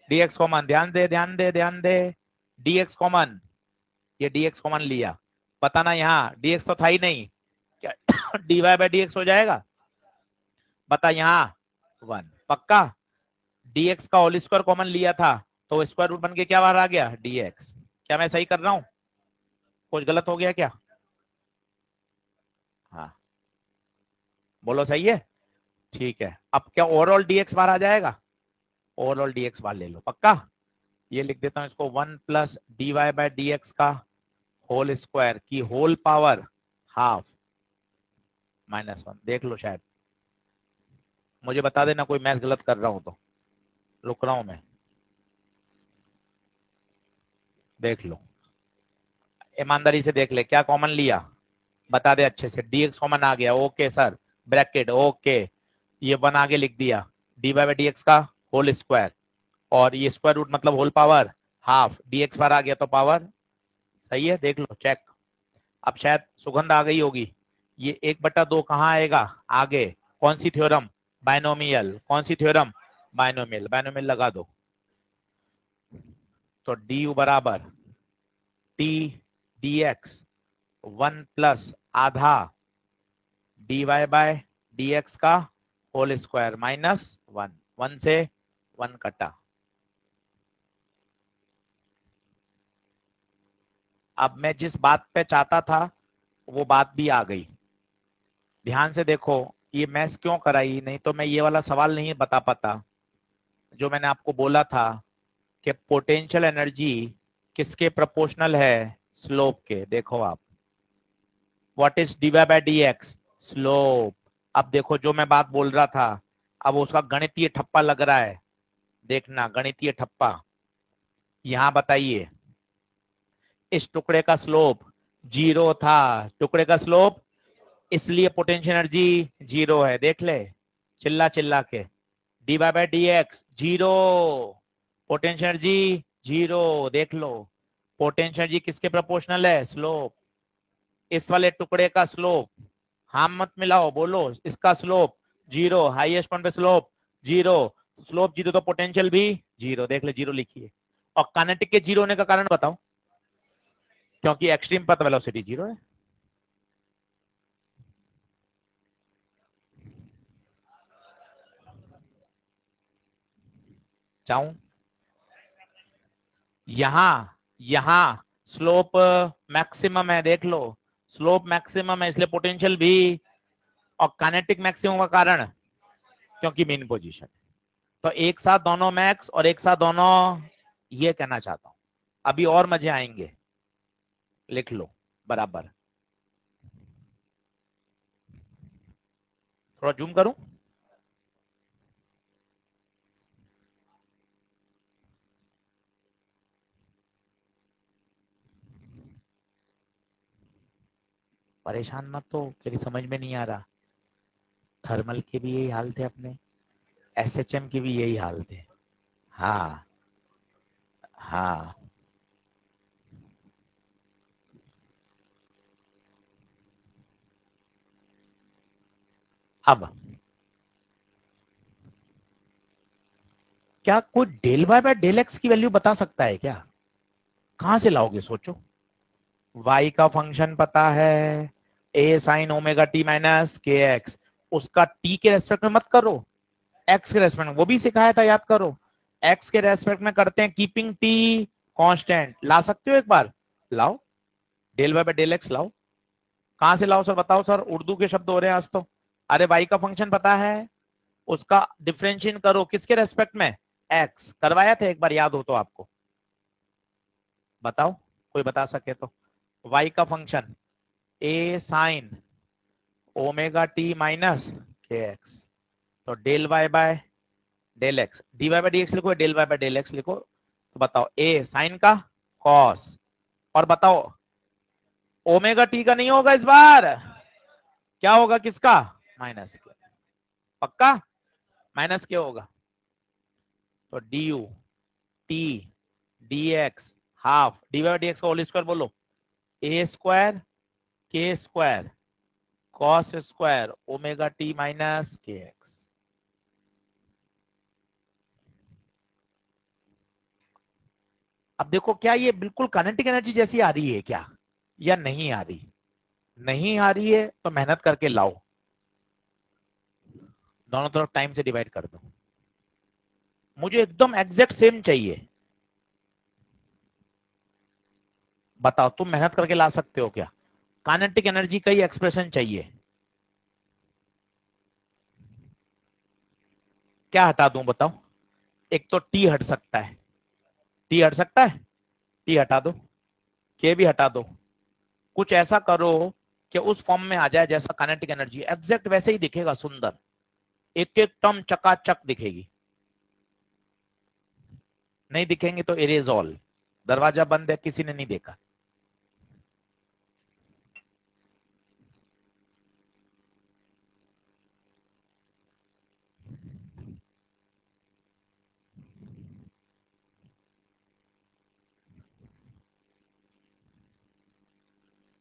dx common. ध्यान दे ध्यान दे ध्यान दे, dx कॉमन। ये dx कॉमन लिया, बताना यहाँ dx तो था ही नहीं, क्या dy बाई dx हो जाएगा? बता यहाँ 1 पक्का। dx का होल स्क्वायर कॉमन लिया था, तो स्क्वायर रूट बन के क्या बाहर आ गया? dx। क्या मैं सही कर रहा हूँ? कुछ गलत हो गया क्या? हाँ, बोलो सही है। ठीक है, अब क्या ओवरऑल dx बाहर आ जाएगा? ओवरऑल dx बाहर ले लो पक्का। ये लिख देता हूँ इसको 1 प्लस dy बाई dx का होल स्क्वायर की होल पावर हाफ -1। देख लो, शायद मुझे बता देना कोई मैथ गलत कर रहा हूं तो। रुक रहा हूं मैं, देख लो, ईमानदारी से देख ले क्या कॉमन लिया, बता दे अच्छे से। dx कॉमन आ गया, ओके सर, ब्रैकेट ओके, ये 1 आगे लिख दिया, dy बाई dx का होल स्क्वायर, और ये स्क्वायर रूट मतलब होल पावर हाफ, dx बार आ गया तो पावर। सही है, देख लो चेक। अब शायद सुगंध आ गई होगी। ये 1/2 कहाँ आएगा? आगे। कौन सी थ्योरम? बायनोमियल। कौन सी थ्योरम? बायनोमियल। बायनोमियल लगा दो, तो du बराबर t dx 1 प्लस आधा dy बाय dx का होल स्क्वायर -1। 1 से 1 कटा। अब मैं जिस बात पे चाहता था वो बात भी आ गई। ध्यान से देखो, ये मैथ्स क्यों कराई, नहीं तो मैं ये वाला सवाल नहीं बता पाता जो मैंने आपको बोला था कि पोटेंशियल एनर्जी किसके प्रोपोर्शनल है? स्लोप के। देखो आप, what is dy by dx? Slope. अब देखो जो मैं बात बोल रहा था, अब उसका गणितीय ठप्पा लग रहा है। देखना गणितीय ठप्पा, यहां बताइए, इस टुकड़े का स्लोप 0 था, टुकड़े का स्लोप, इसलिए पोटेंशियल एनर्जी 0 है। देख ले, चिल्ला चिल्ला के, dy by dx 0, potential energy 0। देख लो, पोटेंशियल एनर्जी किसके प्रोपोर्शनल है? स्लोप। इस वाले टुकड़े का स्लोप, हाँ मत मिलाओ, बोलो, इसका स्लोप 0, हाईएस्ट पॉइंट पे स्लोप 0, स्लोप 0 तो पोटेंशियल भी 0। देख ले, 0 लिखिए। और काइनेटिक के 0 होने का कारण बताओ? क्योंकि एक्सट्रीम पथ वेलोसिटी 0 है। चाहूं यहां, यहां स्लोप मैक्सिमम है, देख लो, स्लोप मैक्सिमम है, इसलिए पोटेंशियल भी। और काइनेटिक मैक्सिमम का कारण क्योंकि मेन पोजीशन। तो एक साथ दोनों मैक्स और एक साथ दोनों, ये कहना चाहता हूं। अभी और मजे आएंगे, लिख लो बराबर। थोड़ा जूम करूं? परेशान मत हो, तेरी समझ में नहीं आ रहा। थर्मल के भी यही हाल थे अपने, एसएचएम के भी यही हाल थे। हाँ हाँ, अब क्या कोई del y by del x की वैल्यू बता सकता है क्या? कहां से लाओगे सोचो। y का फंक्शन पता है a sine omega t minus k x, उसका t के रेस्पेक्ट में मत करो, x के रेस्पेक्ट में, वो भी सिखाया था याद करो। x के रेस्पेक्ट में करते हैं कीपिंग t कांस्टेंट, ला सकते हो एक बार, लाओ, del y by del x लाओ। कहां से लाओ सर बताओ सर, उर्दू के शब्द हो रहे हैं आज तो। अरे y का फंक्शन पता है, उसका डिफरेंशिएट करो किसके रेस्पेक्ट में, x, करवाया था एक बार याद हो तो आपको, बताओ कोई बता सके तो। y का function a sine omega t minus k x, तो del y by del x, d y by d x लिखो, del y by del x लिखो, तो बताओ a साइन का कॉस, और बताओ ओमेगा टी का नहीं होगा इस बार, क्या होगा किसका, माइनस के, पक्का माइनस के होगा। तो d u t d x half d y d x का होल स्क्वायर बोलो, a square k square cos square omega t minus k x. अब देखो क्या ये बिल्कुल काइनेटिक एनर्जी जैसी आ रही है क्या, या नहीं आ रही, नहीं आ रही है तो मेहनत करके लाओ, दोनों तरफ टाइम से डिवाइड कर दो, मुझे एकदम एग्जैक्ट सेम चाहिए, बताओ तुम मेहनत करके ला सकते हो क्या, काइनेटिक एनर्जी का ही एक्सप्रेशन चाहिए, क्या हटा दूं बताओ, एक तो टी हट सकता है, टी हट सकता है, टी हटा दो, के भी हटा दो, कुछ ऐसा करो कि उस फॉर्म में आ जाए जैसा काइनेटिक एनर्जी, एग्जैक्ट वैसे ही दिखेगा सुंदर, एक एक टर्म चकाचक दिखेगी, नहीं दिखेंगे तो इरेज ऑल, दरवाजा बंद है किसी ने नहीं देखा।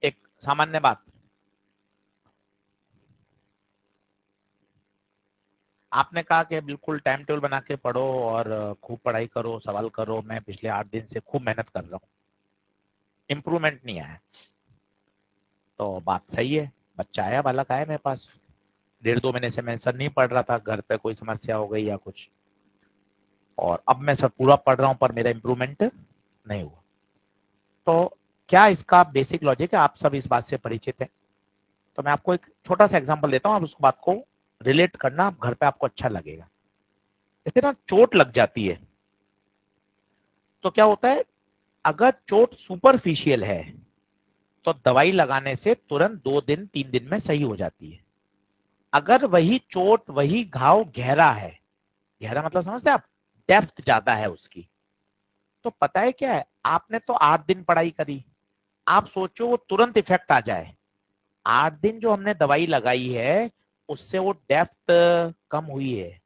एक सामान्य बात, आपने कहा कि बिल्कुल टाइम टेबल बना के पढ़ो और खूब पढ़ाई करो, सवाल करो, मैं पिछले 8 दिन से खूब मेहनत कर रहा हूँ, इम्प्रूवमेंट नहीं आया, तो बात सही है, बच्चा आया, बालक आया मेरे पास, 1.5-2 महीने से मैं सर नहीं पढ़ रहा था, घर पे कोई समस्या हो गई या कुछ, और अब मैं सर पूरा पढ़ रहा हूँ पर मेरा इम्प्रूवमेंट नहीं हुआ। तो क्या इसका बेसिक लॉजिक है, आप सब इस बात से परिचित हैं, तो मैं आपको एक छोटा सा एग्जांपल देता हूँ, आप उस बात को रिलेट करना, घर पे आपको अच्छा लगेगा। जैसे ना चोट लग जाती है तो क्या होता है, अगर चोट सुपरफिशियल है तो दवाई लगाने से तुरंत 2 दिन 3 दिन में सही हो जाती है, अगर वही चोट वही घाव गहरा है, गहरा मतलब समझते हैं आप, डेप्थ ज्यादा है उसकी, तो पता है क्या है, आपने तो 8 दिन पढ़ाई करी, आप सोचो वो तुरंत इफेक्ट आ जाए, 8 दिन जो हमने दवाई लगाई है उससे वो डेप्थ कम हुई है,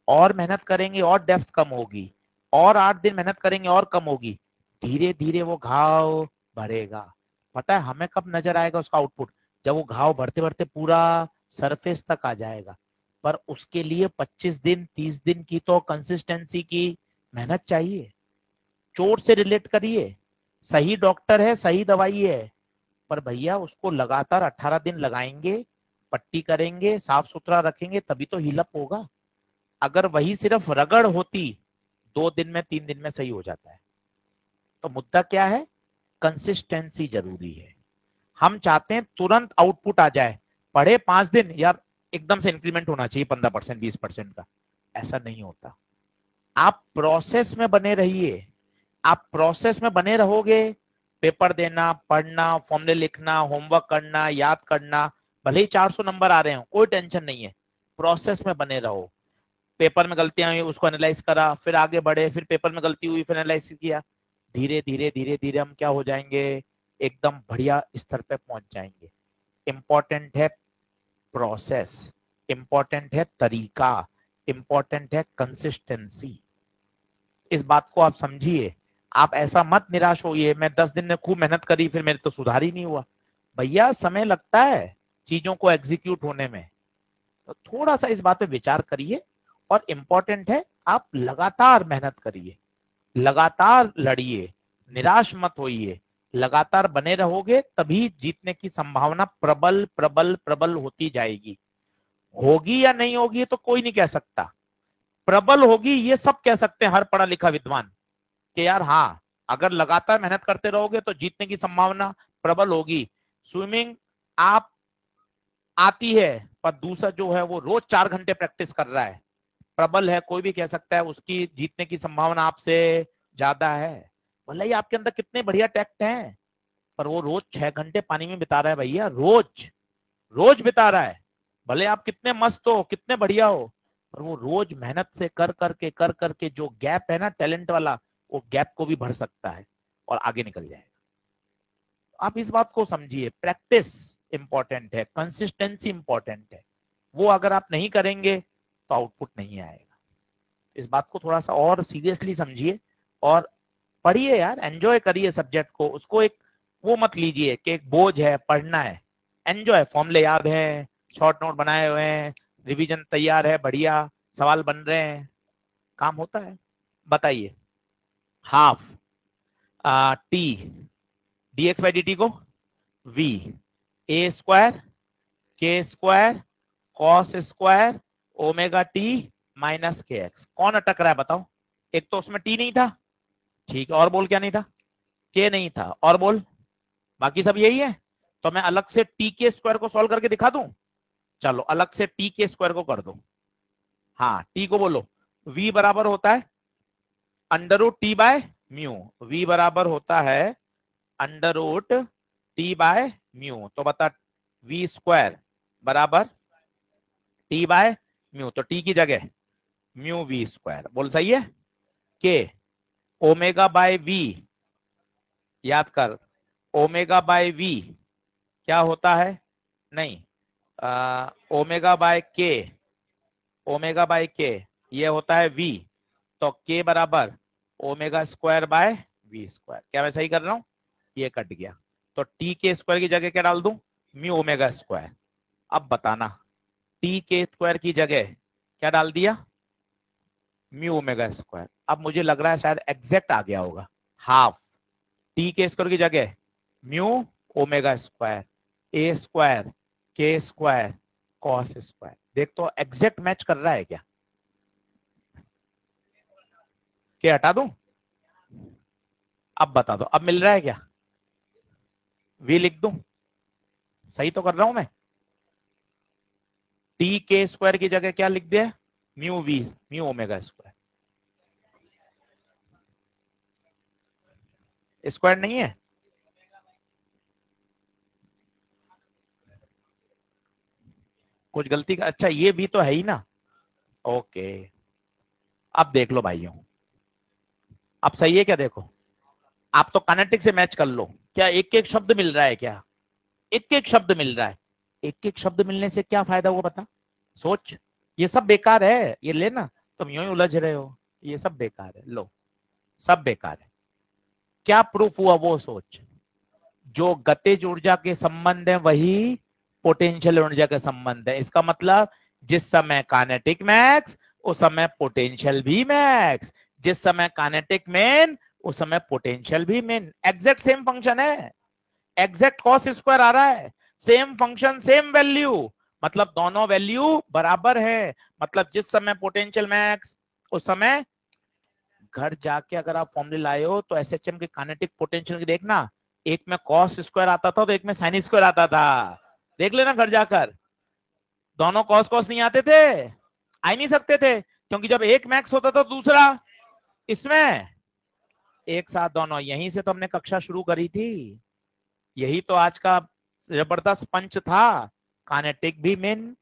और मेहनत करेंगे और डेप्थ कम होगी, और 8 दिन मेहनत करेंगे और कम होगी, धीरे धीरे वो घाव बढ़ेगा। पता है हमें कब नजर आएगा उसका आउटपुट, जब वो घाव बढ़ते बढ़ते पूरा सरफेस तक आ जाएगा, पर उसके लिए 25 दिन 30 दिन की तो कंसिस्टेंसी की मेहनत चाहिए। चोट से रिलेट करिए, सही डॉक्टर है सही दवाई है, पर भैया उसको लगातार 18 दिन लगाएंगे, पट्टी करेंगे, साफ सुथरा रखेंगे, तभी तो हीलअप होगा। अगर वही सिर्फ रगड़ होती 2 दिन में 3 दिन में सही हो जाता है। तो मुद्दा क्या है, कंसिस्टेंसी जरूरी है, हम चाहते हैं तुरंत आउटपुट आ जाए, पढ़े 5 दिन यार एकदम से इंक्रीमेंट होना चाहिए 15% 20% का, ऐसा नहीं होता। आप प्रोसेस में बने रहिए, आप प्रोसेस में बने रहोगे, पेपर देना, पढ़ना, फॉर्मूले लिखना, होमवर्क करना, याद करना, भले ही 400 नंबर आ रहे हो कोई टेंशन नहीं है, प्रोसेस में बने रहो, पेपर में गलतियां हुई उसको एनालाइज करा, फिर आगे बढ़े, फिर पेपर में गलती हुई फिर एनालाइज किया, धीरे धीरे धीरे धीरे हम क्या हो जाएंगे, एकदम बढ़िया स्तर पे पहुंच जाएंगे। इंपॉर्टेंट है प्रोसेस, इंपॉर्टेंट है तरीका, इंपॉर्टेंट है कंसिस्टेंसी, इस बात को आप समझिए। आप ऐसा मत निराश होइए, मैं 10 दिन में खूब मेहनत करी फिर मेरे तो सुधार ही नहीं हुआ, भैया समय लगता है चीजों को एग्जीक्यूट होने में, तो थोड़ा सा इस बात पे विचार करिए, और इम्पोर्टेंट है आप लगातार मेहनत करिए, लगातार लड़िए, निराश मत होइए, लगातार बने रहोगे तभी जीतने की संभावना प्रबल प्रबल प्रबल होती जाएगी। होगी या नहीं होगी तो कोई नहीं कह सकता, प्रबल होगी ये सब कह सकते हैं हर पढ़ा लिखा विद्वान, कि यार हाँ अगर लगातार मेहनत करते रहोगे तो जीतने की संभावना प्रबल होगी। स्विमिंग आप आती है, पर दूसरा जो है वो रोज 4 घंटे प्रैक्टिस कर रहा है, प्रबल है, कोई भी कह सकता है उसकी जीतने की संभावना आपसे ज्यादा है। भले ही आपके अंदर कितने बढ़िया टैक्ट हैं, पर वो रोज 6 घंटे पानी में बिता रहा है भैया, रोज रोज बिता रहा है। भले आप कितने मस्त हो कितने बढ़िया हो, पर वो रोज मेहनत से कर करके जो गैप है ना टैलेंट वाला, वो गैप को भी भर सकता है और आगे निकल जाएगा। आप इस बात को समझिए, प्रैक्टिस इंपॉर्टेंट है, कंसिस्टेंसी इंपॉर्टेंट है, वो अगर आप नहीं करेंगे तो आउटपुट नहीं आएगा। इस बात को थोड़ा सा और सीरियसली समझिए और पढ़िए यार, एंजॉय करिए सब्जेक्ट को, उसको एक वो मत लीजिए कि एक बोझ है पढ़ना है। एंजॉय, फॉर्मूले याद है, शॉर्ट नोट बनाए हुए हैं, रिवीजन तैयार है, बढ़िया सवाल बन रहे हैं, काम होता है। बताइए, half T d x by d T को we a square k square cos square omega t minus k x. कौन अटक रहा है बताओ? एक तो उसमें टी नहीं था, ठीक है, और बोल क्या नहीं था? के नहीं था, और बोल बाकी सब यही है। तो मैं अलग से टी के स्क्वायर को सॉल्व करके दिखा दूं? चलो अलग से टी के स्क्वायर को कर दो। हाँ टी को बोलो, v बराबर होता है under root t by mu, v बराबर होता है under root t by mu. तो बता v स्क्वायर बराबर टी बाय म्यू, तो टी की जगह म्यू वी स्क्वायर, बोल सही है। के ओमेगा बाय वी, याद कर, ओमेगा बाय वी क्या होता है? नहीं, omega by k, omega by k ये होता है वी, तो के बराबर omega square by v square. क्या मैं सही कर रहा हूं? ये कट गया, तो टी के स्क्वायर की जगह क्या डाल दूं? Mu omega square. अब बताना, टी के स्क्वायर की जगह क्या डाल दिया? Mu omega square. अब मुझे लग रहा है शायद एग्जैक्ट आ गया होगा। हाफ टी के स्क्वायर की जगह म्यू ओमेगा स्क्वायर ए square k square cos square. देख तो एग्जैक्ट मैच कर रहा है क्या? क्या हटा दूं? अब बता दो, अब मिल रहा है क्या? वी लिख दूं? सही तो कर रहा हूं मैं? टी के स्क्वायर की जगह क्या लिख दिया? Mu v mu omega square. Square नहीं है? कुछ गलती का, अच्छा ये भी तो है ही ना। ओके, अब देख लो भाइयों, अब सही है क्या? देखो, आप तो कानेटिक से मैच कर लो, क्या एक एक शब्द मिल रहा है क्या? एक एक शब्द मिल रहा है। एक एक शब्द मिलने से क्या फायदा हुआ बता? सोच, ये सब बेकार है, ये लेना, तुम यूं ही उलझ रहे हो, ये सब बेकार है, लो सब बेकार है। क्या प्रूफ हुआ वो सोच। जो गतिज ऊर्जा के संबंध है वही पोटेंशियल ऊर्जा के संबंध है। इसका मतलब जिस समय कानेटिक मैक्स उस समय पोटेंशियल भी मैक्स, जिस समय कानेटिक मेन उस समय पोटेंशियल भी मेन। एग्जैक्ट सेम फंक्शन है, एग्जैक्ट कॉस स्क्वायर आ रहा है, सेम फंक्शन सेम वैल्यू, मतलब दोनों वैल्यू बराबर है। मतलब जिस समय पोटेंशियल मैक्स उस समय, घर जाके अगर आप फॉर्मूले लाए हो तो एसएचएम के काइनेटिक पोटेंशियल की देखना, एक में कॉस स्क्वायर आता था तो एक में साइन स्क्वायर आता था। देख लेना घर जाकर, दोनों कॉस कॉस नहीं आते थे, आ ही नहीं सकते थे, क्योंकि जब एक मैक्स होता था दूसरा इसमें एक साथ दोनों। यहीं से तो हमने कक्षा शुरू करी थी, यही तो आज का जबरदस्त पंच था। कानेटिक भी मिन,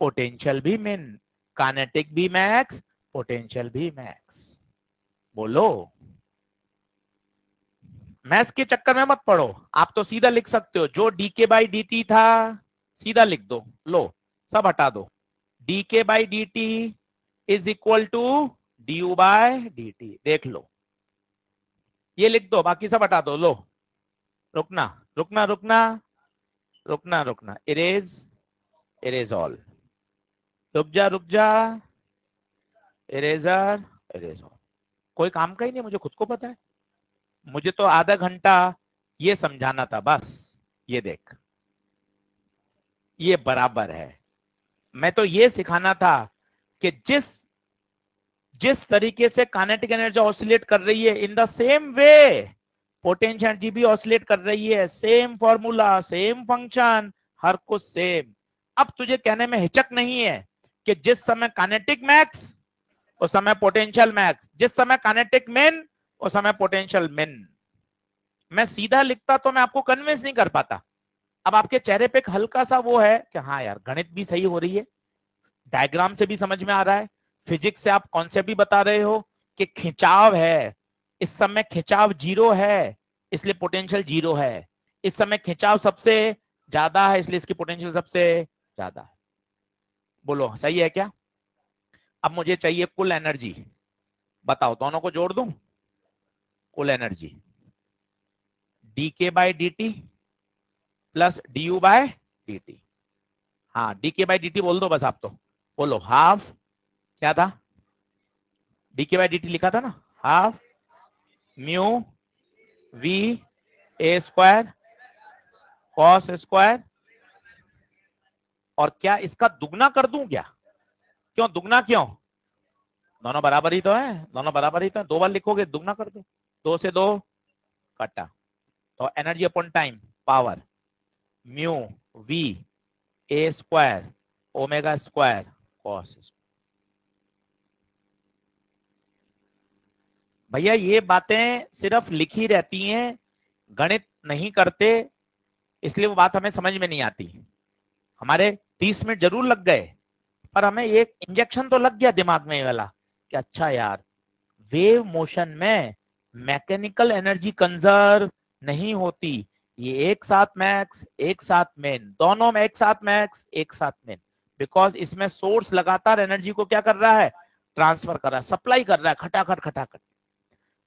पोटेंशियल भी मिन, कानेटिक भी मैक्स, पोटेंशियल भी मैक्स। बोलो, मैथ्स के चक्कर में मत पड़ो, आप तो सीधा लिख सकते हो जो D k by d T था, सीधा लिख दो, लो सब हटा दो। D k by d t is equal to d u by d t, देख लो, ये लिख दो, बाकी सब हटा दो। लो, रुकना रुकना रुकना रुकना रुकना, इरेज, इरेज ऑल, रुक जा रुक जा, इरेजर, इरेज ऑल। कोई काम का ही नहीं, मुझे खुद को पता है। मुझे तो आधा घंटा ये समझाना था बस। ये देख, ये बराबर है। मैं तो ये सिखाना था कि जिस जिस तरीके से काइनेटिक एनर्जी ऑसिलेट कर रही है, in the same way potential energy भी ऑसिलेट कर रही है। सेम फॉर्मूला, सेम फंक्शन, हर कुछ सेम। अब तुझे कहने में हिचक नहीं है कि जिस समय काइनेटिक मैक्स उस समय पोटेंशियल मैक्स, जिस समय काइनेटिक मिन उस समय पोटेंशियल मिन। मैं सीधा लिखता तो मैं आपको कन्विंस नहीं कर पाता। अब आपके चेहरे पे एक हल्का सा वो है कि हाँ यार, गणित भी सही हो रही है, डायग्राम से भी समझ में आ रहा है, फिजिक्स से आप कॉन्सेप्ट भी बता रहे हो कि खिंचाव है, इस समय खिंचाव जीरो है इसलिए पोटेंशियल जीरो है, इस समय खिंचाव सबसे ज्यादा है इसलिए इसकी पोटेंशियल सबसे ज्यादा है। बोलो सही है क्या? अब मुझे चाहिए कुल एनर्जी। बताओ, दोनों को जोड़ दूं? कुल energy d k by d t plus d u by d t. हाँ, d k by d t बोल दो बस आप तो। बोलो हाफ, क्या था? D k by d T लिखा था ना, half mu v a square cos square. और क्या इसका दुगना कर दूं क्या? क्यों दुगना क्यों? दोनों बराबर ही तो है, दोनों बराबर ही तो है। दो बार लिखोगे, दुगना कर दो, दो से दो कटा। तो energy upon time power mu v a square omega square cos. भैया ये बातें सिर्फ लिखी रहती हैं, गणित नहीं करते, इसलिए वो बात हमें समझ में नहीं आती। हमारे 30 मिनट जरूर लग गए, पर हमें एक इंजेक्शन तो लग गया दिमाग में वाला कि अच्छा यार, वेव मोशन में मैकेनिकल एनर्जी कंजर्व नहीं होती। ये एक साथ मैक्स एक साथ मेन, दोनों में एक साथ मैक्स एक साथ मेन, बिकॉज इसमें सोर्स लगातार एनर्जी को क्या कर रहा है? ट्रांसफर कर रहा है, सप्लाई कर रहा है, खटाखट खटाखट।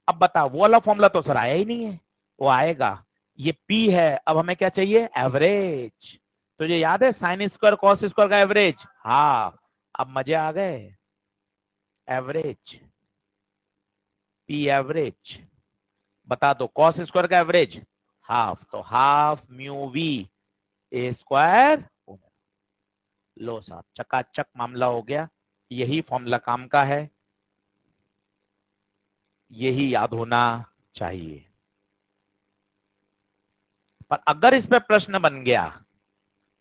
अब बता, वो वाला फॉर्मूला तो सर आया ही नहीं है, वो आएगा। ये पी है, अब हमें क्या चाहिए? एवरेज। तुझे याद है साइन स्क्वायर कॉस स्क्वायर का एवरेज? हाँ, अब मजे आ गए। Average, p average. बता दो कॉस स्क्वायर का एवरेज हाफ, तो half mu v a square. लो साहब, चकाचक मामला हो गया। यही फॉर्मूला काम का है, यही याद होना चाहिए। पर अगर इस पे प्रश्न बन गया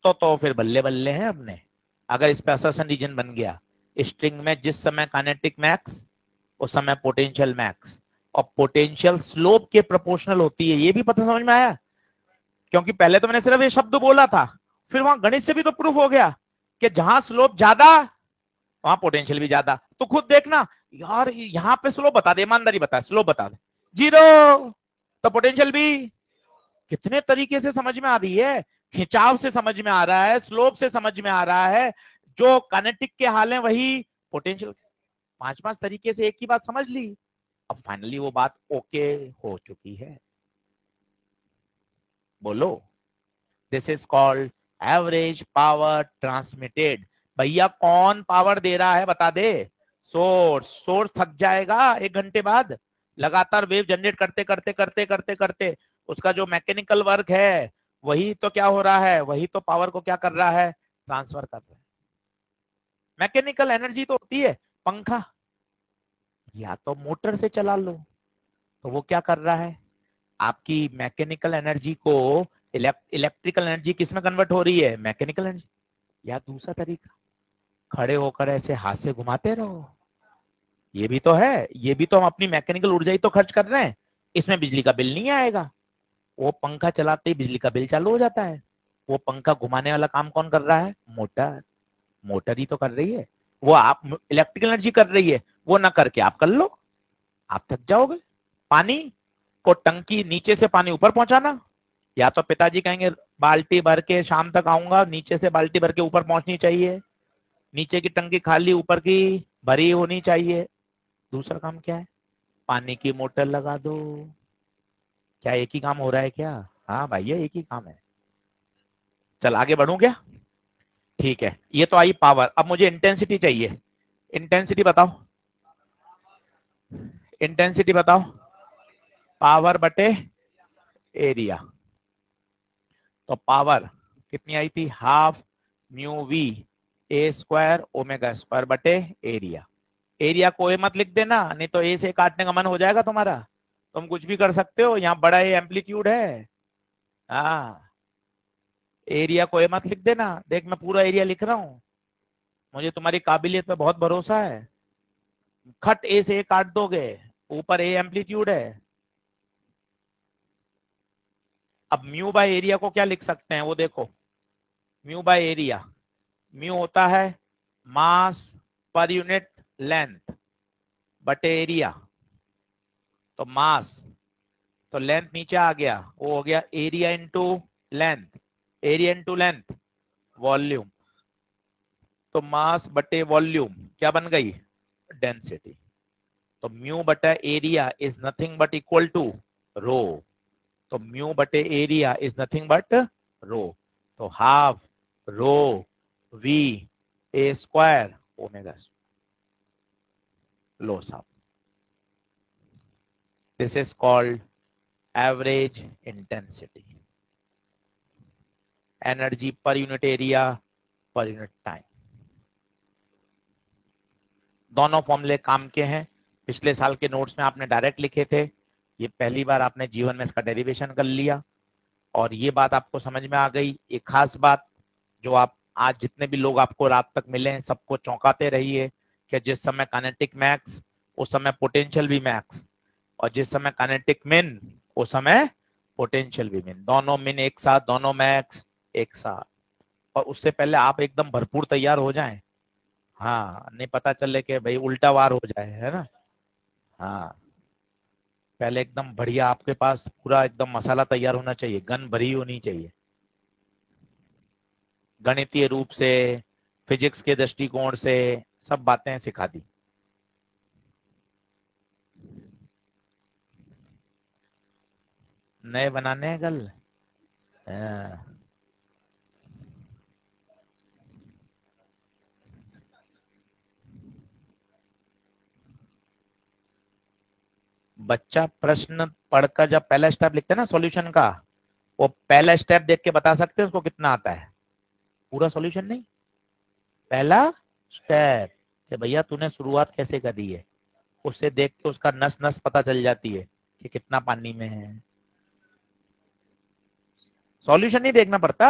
तो फिर बल्ले बल्ले हैं अपने। अगर इस पे असर्शन रीजन बन गया, स्ट्रिंग में जिस समय काइनेटिक मैक्स उस समय पोटेंशियल मैक्स, और पोटेंशियल स्लोप के प्रोपोर्शनल होती है, ये भी पता समझ में आया? क्योंकि पहले तो मैंने सिर्फ ये शब्द बोला था, फिर वहां गणित से भी तो प्रूफ हो गया कि जहां स्लोप ज्यादा वहां पोटेंशियल भी ज्यादा। तो खुद देखना यार, यहाँ पे स्लोप बता दे, ईमानदारी बता, स्लोप बता दे जीरो, तो पोटेंशियल भी। कितने तरीके से समझ में आ रही है? खिंचाव से समझ में आ रहा है, स्लोप से समझ में आ रहा है, जो काइनेटिक के हाल है वही पोटेंशियल। पांच पांच तरीके से एक ही बात समझ ली। अब फाइनली वो बात ओके हो चुकी है। बोलो, this is called average power transmitted. भैया कौन पावर दे रहा है बता दे? सोर्स। सोर्स थक जाएगा एक घंटे बाद, लगातार वेव जनरेट करते करते करते करते करते उसका जो मैकेनिकल वर्क है वही तो क्या हो रहा है, वही तो पावर को क्या कर रहा है? ट्रांसफर कर रहा है। मैकेनिकल एनर्जी तो होती है, पंखा या तो मोटर से चला लो, तो वो क्या कर रहा है? आपकी मैकेनिकल एनर्जी को इलेक्ट्रिकल एनर्जी किस में कन्वर्ट हो रही है? Mechanical energy. या दूसरा तरीका, खड़े होकर ऐसे हाथ से घुमाते रहो, ये भी तो है, ये भी तो हम अपनी मैकेनिकल ऊर्जा ही तो खर्च कर रहे हैं, इसमें बिजली का बिल नहीं आएगा। वो पंखा चलाते ही बिजली का बिल चालू हो जाता है। वो पंखा घुमाने वाला काम कौन कर रहा है? मोटर। मोटर ही तो कर रही है, वो आप इलेक्ट्रिकल एनर्जी कर रही है, वो ना करके आप कर लो, आप थक जाओगे। पानी को टंकी नीचे से पानी ऊपर पहुंचाना, या तो पिताजी कहेंगे बाल्टी भर के शाम तक आऊंगा, नीचे से बाल्टी भर के ऊपर पहुंचनी चाहिए, नीचे की टंकी खाली ऊपर की भरी होनी चाहिए। दूसरा काम क्या है? पानी की मोटर लगा दो। क्या एक ही काम हो रहा है क्या? हाँ भैया एक ही काम है। चल आगे बढ़ूं क्या? ठीक है, ये तो आई पावर। अब मुझे इंटेंसिटी चाहिए। इंटेंसिटी बताओ, इंटेंसिटी बताओ। पावर बटे एरिया। तो पावर कितनी आई थी, half mu v a square omega square बटे एरिया। एरिया को ए मत लिख देना, नहीं तो ए से काटने का मन हो जाएगा तुम्हारा, तुम कुछ भी कर सकते हो, यहाँ बड़ा ए एम्पलीट्यूड है। हाँ, एरिया को ए मत लिख देना, देख मैं पूरा एरिया लिख रहा हूँ, मुझे तुम्हारी काबिलियत पे बहुत भरोसा है। खट ए से ए काट दोगे, ऊपर ए एम्पलीट्यूड है। अब म्यू बाय एरिया को क्या लिख सकते हैं वो देखो, म्यू बाय एरिया, म्यू होता है मास पर यूनिट लेंथ बटे एरिया। तो मास, तो लेंथ नीचे आ गया, वो हो गया area into length, area into length volume. तो मास बटे वॉल्यूम क्या बन गई, डेंसिटी। तो म्यू बटा area is nothing but equal to rho. तो म्यू बटे area is nothing but rho. तो half rho v a square omega. लो साहब, this is called average intensity, energy पर यूनिट एरिया पर यूनिट टाइम। दोनों फॉर्मूले काम के हैं, पिछले साल के नोट्स में आपने डायरेक्ट लिखे थे, ये पहली बार आपने जीवन में इसका डेरिवेशन कर लिया और ये बात आपको समझ में आ गई। एक खास बात जो आप आज जितने भी लोग आपको रात तक मिले हैं सबको चौंकाते रहिए कि जिस समय काइनेटिक मैक्स उस समय पोटेंशियल भी मैक्स, और जिस समय काइनेटिक मिन उस समय पोटेंशियल भी मिन, दोनों मिन एक साथ, दोनों मैक्स एक साथ। और उससे पहले आप एकदम भरपूर तैयार हो जाएं, हाँ, नहीं पता चले कि भाई उल्टा वार हो जाए, है ना। हाँ, पहले एकदम बढ़िया आपके पास पूरा एकदम मसाला तैयार होना चाहिए, गन भरी होनी चाहिए, गणितीय रूप से, फिजिक्स के दृष्टिकोण से सब बातें सिखा दी। नए बनाने हैं कल। हाँ। बच्चा प्रश्न पढ़कर जब पहला स्टेप लिखते हैं ना सॉल्यूशन का, वो पहला स्टेप देख के बता सकते हैं उसको कितना आता है, पूरा सॉल्यूशन नहीं, पहला स्टेप कि भैया तूने शुरुआत कैसे करी है, उससे देख के उसका नस नस पता चल जाती है कि कितना पानी में है। सॉल्यूशन नहीं देखना पड़ता,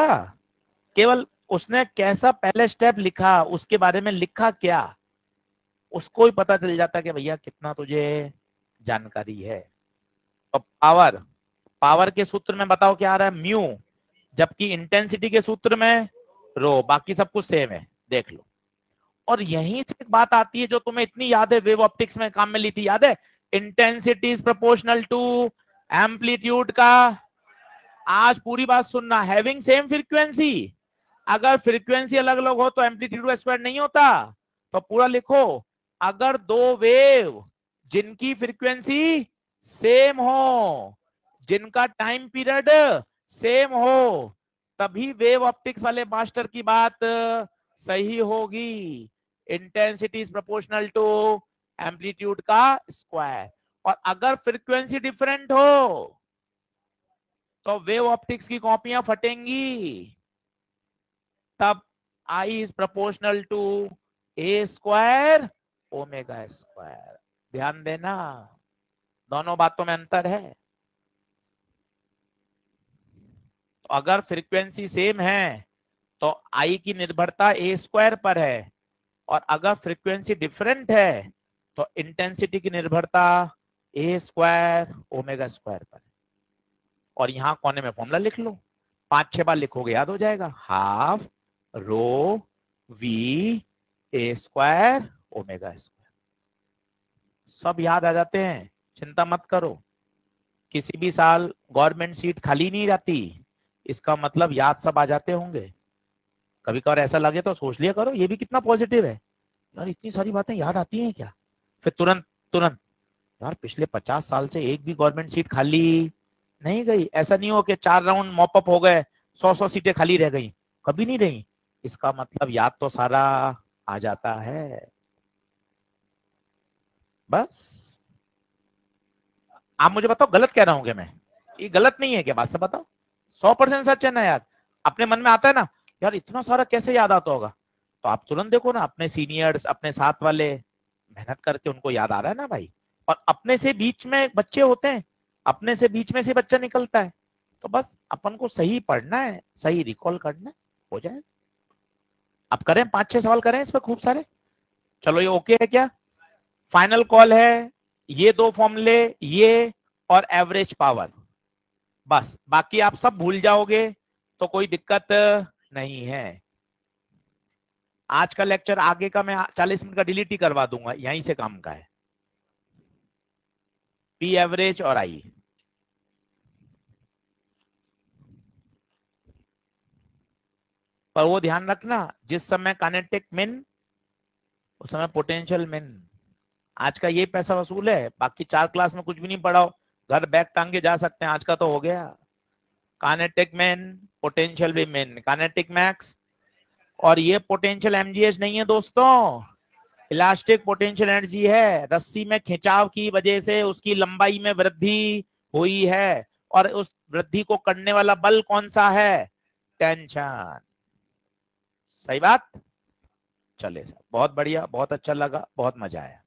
केवल उसने कैसा पहले स्टेप लिखा, उसके बारे में लिखा क्या, उसको ही पता चल जाता कि भैया कितना तुझे जानकारी है। तो पावर, पावर के सूत्र में बताओ क्या आ रहा है, म्यू, जबकि इंटेंसिटी के सूत्र में रो, बाकी सब कुछ सेम है, देख लो। और यहीं से एक बात आती है जो तुम्हें इतनी याद है, वेव ऑप्टिक्स में काम में ली थी, याद है, intensity is proportional to amplitude का। आज पूरी बात सुनना, हैविंग सेम फ्रीक्वेंसी, अगर फ्रीक्वेंसी अलग अलग हो तो एम्पलीट्यूड का स्क्वायर नहीं होता। तो पूरा लिखो, अगर दो वेव जिनकी फ्रीक्वेंसी सेम हो, जिनका टाइम पीरियड सेम हो, तभी वेव ऑप्टिक्स वाले मास्टर की बात सही होगी। Intensity is proportional to amplitude का स्क्वायर। और अगर फ्रीक्वेंसी डिफरेंट हो तो वेव ऑप्टिक्स की कॉपियां फटेंगी, तब I is proportional to a square omega square. ध्यान देना, दोनों बातों में अंतर है। तो अगर फ्रीक्वेंसी सेम है तो आई की निर्भरता ए स्क्वायर पर है, और अगर फ्रीक्वेंसी डिफरेंट है तो इंटेंसिटी की निर्भरता ए स्क्वायर ओमेगा स्क्वायर पर है। और यहां कोने में फॉर्मूला लिख लो, 5-6 बार लिखोगे याद हो जाएगा, half rho v a square omega square, सब याद आ जाते हैं, चिंता मत करो। किसी भी साल गवर्नमेंट सीट खाली नहीं जाती, इसका मतलब याद सब आ जाते होंगे। कभी कभार ऐसा लगे तो सोच लिया करो, ये भी कितना पॉजिटिव है यार, इतनी सारी बातें याद आती हैं क्या, फिर तुरंत तुरंत, यार पिछले 50 साल से एक भी गवर्नमेंट सीट खाली नहीं गई, ऐसा नहीं हो कि 4 राउंड मॉपअप हो गए 100 सीटें खाली रह गई, कभी नहीं रही, इसका मतलब याद तो सारा आ जाता है। बस आप मुझे बताओ गलत कह रहा हूं क्या मैं? ये गलत नहीं है क्या? बात से बताओ। 100% सच है ना यार। अपने मन में आता है ना, यार इतना सारा कैसे याद आता होगा? तो आप तुरंत देखो ना, अपने सीनियर्स, अपने साथ वाले मेहनत करके उनको याद आ रहा है ना भाई। और अपने से बीच में बच्चे होते हैं, अपने से बीच में से बच्चा निकलता है। तो बस अपन को सही पढ़ना है, सही रिकॉल करना है, हो जाए। अब करें 5-6 सवाल करें इस पर खूब सारे। चलो ये ओके है क्या? फाइनल कॉल है। ये दो फॉर्मूले, ये और एवरेज पावर, बस बाकी आप सब भूल जाओगे तो कोई दिक्कत नहीं है। आज का लेक्चर आगे का मैं 40 मिनट का डिलीट ही करवा दूंगा, यहीं से काम का है। पी एवरेज और आई। पर वो ध्यान रखना, जिस समय काइनेटिक मिन उस समय पोटेंशियल मिन। आज का ये पैसा वसूल है, बाकी 4 क्लास में कुछ भी नहीं पढ़ाओ, घर बैग टांग के जा सकते हैं। आज का तो हो गया काइनेटिक मिन, पोटेंशियल भी मिन, काइनेटिक मैक्स। और ये पोटेंशियल एमजीएच नहीं है दोस्तों, इलास्टिक पोटेंशियल एनर्जी है। रस्सी में खिंचाव की वजह से उसकी लंबाई में वृद्धि हुई है, और उस वृद्धि को करने वाला बल कौन सा है? टेंशन। सही बात। चले सर, बहुत बढ़िया, बहुत अच्छा लगा, बहुत मजा आया।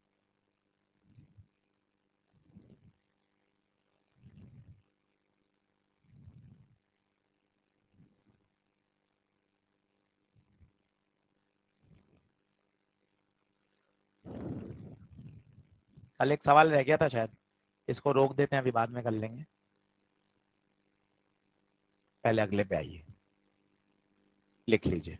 कल एक सवाल रह गया था शायद, इसको रोक देते हैं, अभी बाद में कर लेंगे। पहले अगले पे आइए, लिख लीजिए।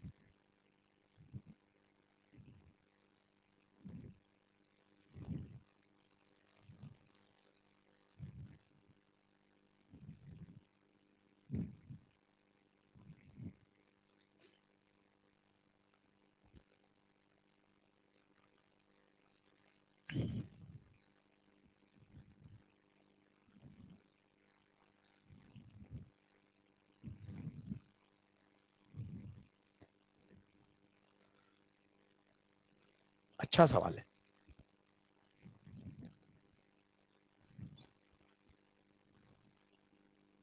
अच्छा सवाल है।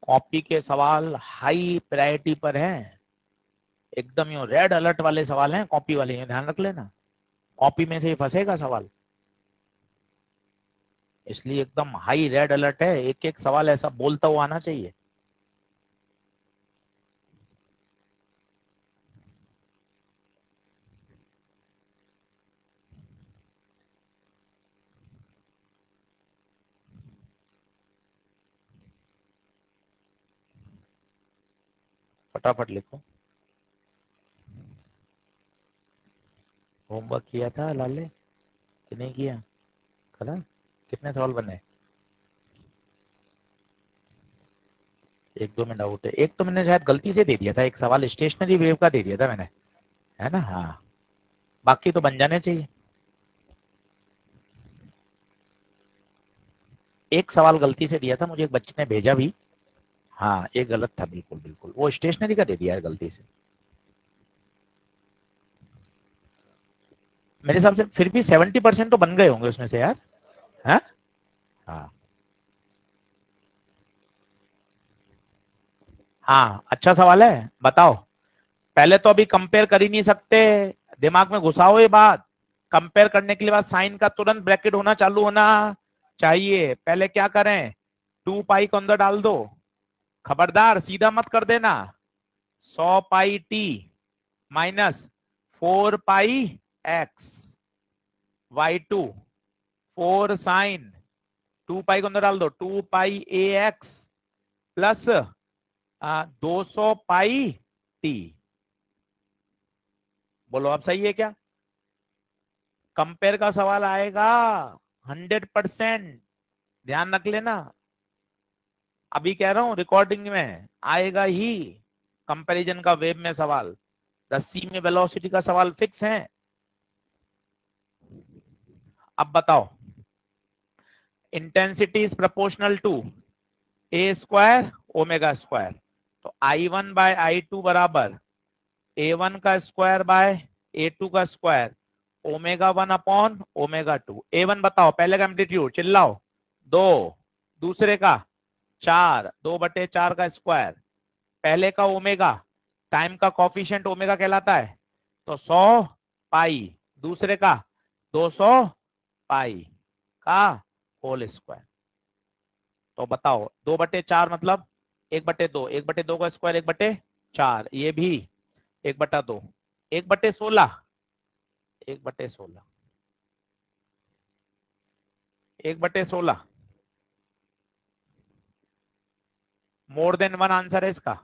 कॉपी के सवाल हाई प्रायोरिटी पर हैं, एकदम यो रेड अलर्ट वाले सवाल हैं कॉपी वाले, ये ध्यान रख लेना। कॉपी में से ही फंसेगा सवाल, इसलिए एकदम हाई रेड अलर्ट है। एक एक सवाल ऐसा बोलता हुआ आना चाहिए। फटाफट लिखो। होमवर्क किया था लाले कि नहीं किया? करा? कितने सवाल बने? एक दो में डाउट है। एक तो मैंने शायद गलती से दे दिया था, एक सवाल स्टेशनरी वेव का दे दिया था मैंने, है ना? हाँ, बाकी तो बन जाने चाहिए। एक सवाल गलती से दिया था मुझे, एक बच्चे ने भेजा भी। हाँ, एक गलत था, बिल्कुल बिल्कुल, वो स्टेशनरी का दे दिया है गलती से। मेरे हिसाब से फिर भी 70% तो बन गए होंगे उसमें से यार, है? हाँ हाँ, अच्छा सवाल है, बताओ। पहले तो अभी कंपेयर कर ही नहीं सकते, दिमाग में घुसाओ ये बात। कंपेयर करने के लिए बाद साइन का तुरंत ब्रैकेट होना चालू होना चाहिए। पहले क्या करें, 2 पाई को अंदर डाल दो, खबरदार सीधा मत कर देना। 100 पाई टी माइनस 4 पाई एक्स, y2 4 साइन, 2 पाई को अंदर डाल दो, 2 पाई ए एक्स प्लस 200 पाई टी। बोलो अब सही है क्या? कंपेयर का सवाल आएगा 100%, ध्यान रख लेना। अभी कह रहा हूं रिकॉर्डिंग में आएगा ही कंपैरिजन का वेब में सवाल। रस्सी में वेलोसिटी का सवाल फिक्स है। अब बताओ, intensity is proportional to a square omega square. तो I1/I2 बराबर A1 का स्क्वायर बाय A2 का स्क्वायर, ओमेगा 1/ओमेगा 2। A1 बताओ, पहले का एम्पलीट्यूड, चिल्लाओ। 2, दूसरे का 4, 2/4 का स्क्वायर, पहले का ओमेगा, टाइम का कॉफिशिएंट ओमेगा कहलाता है, तो 100 पाई, दूसरे का 200 पाई का होल स्क्वायर। तो बताओ 2/4 मतलब 1/2, 1/2 का स्क्वायर 1/4, ये भी 1/2, 1/16, 1/16, 1/16, मोर देन वन आंसर है इसका,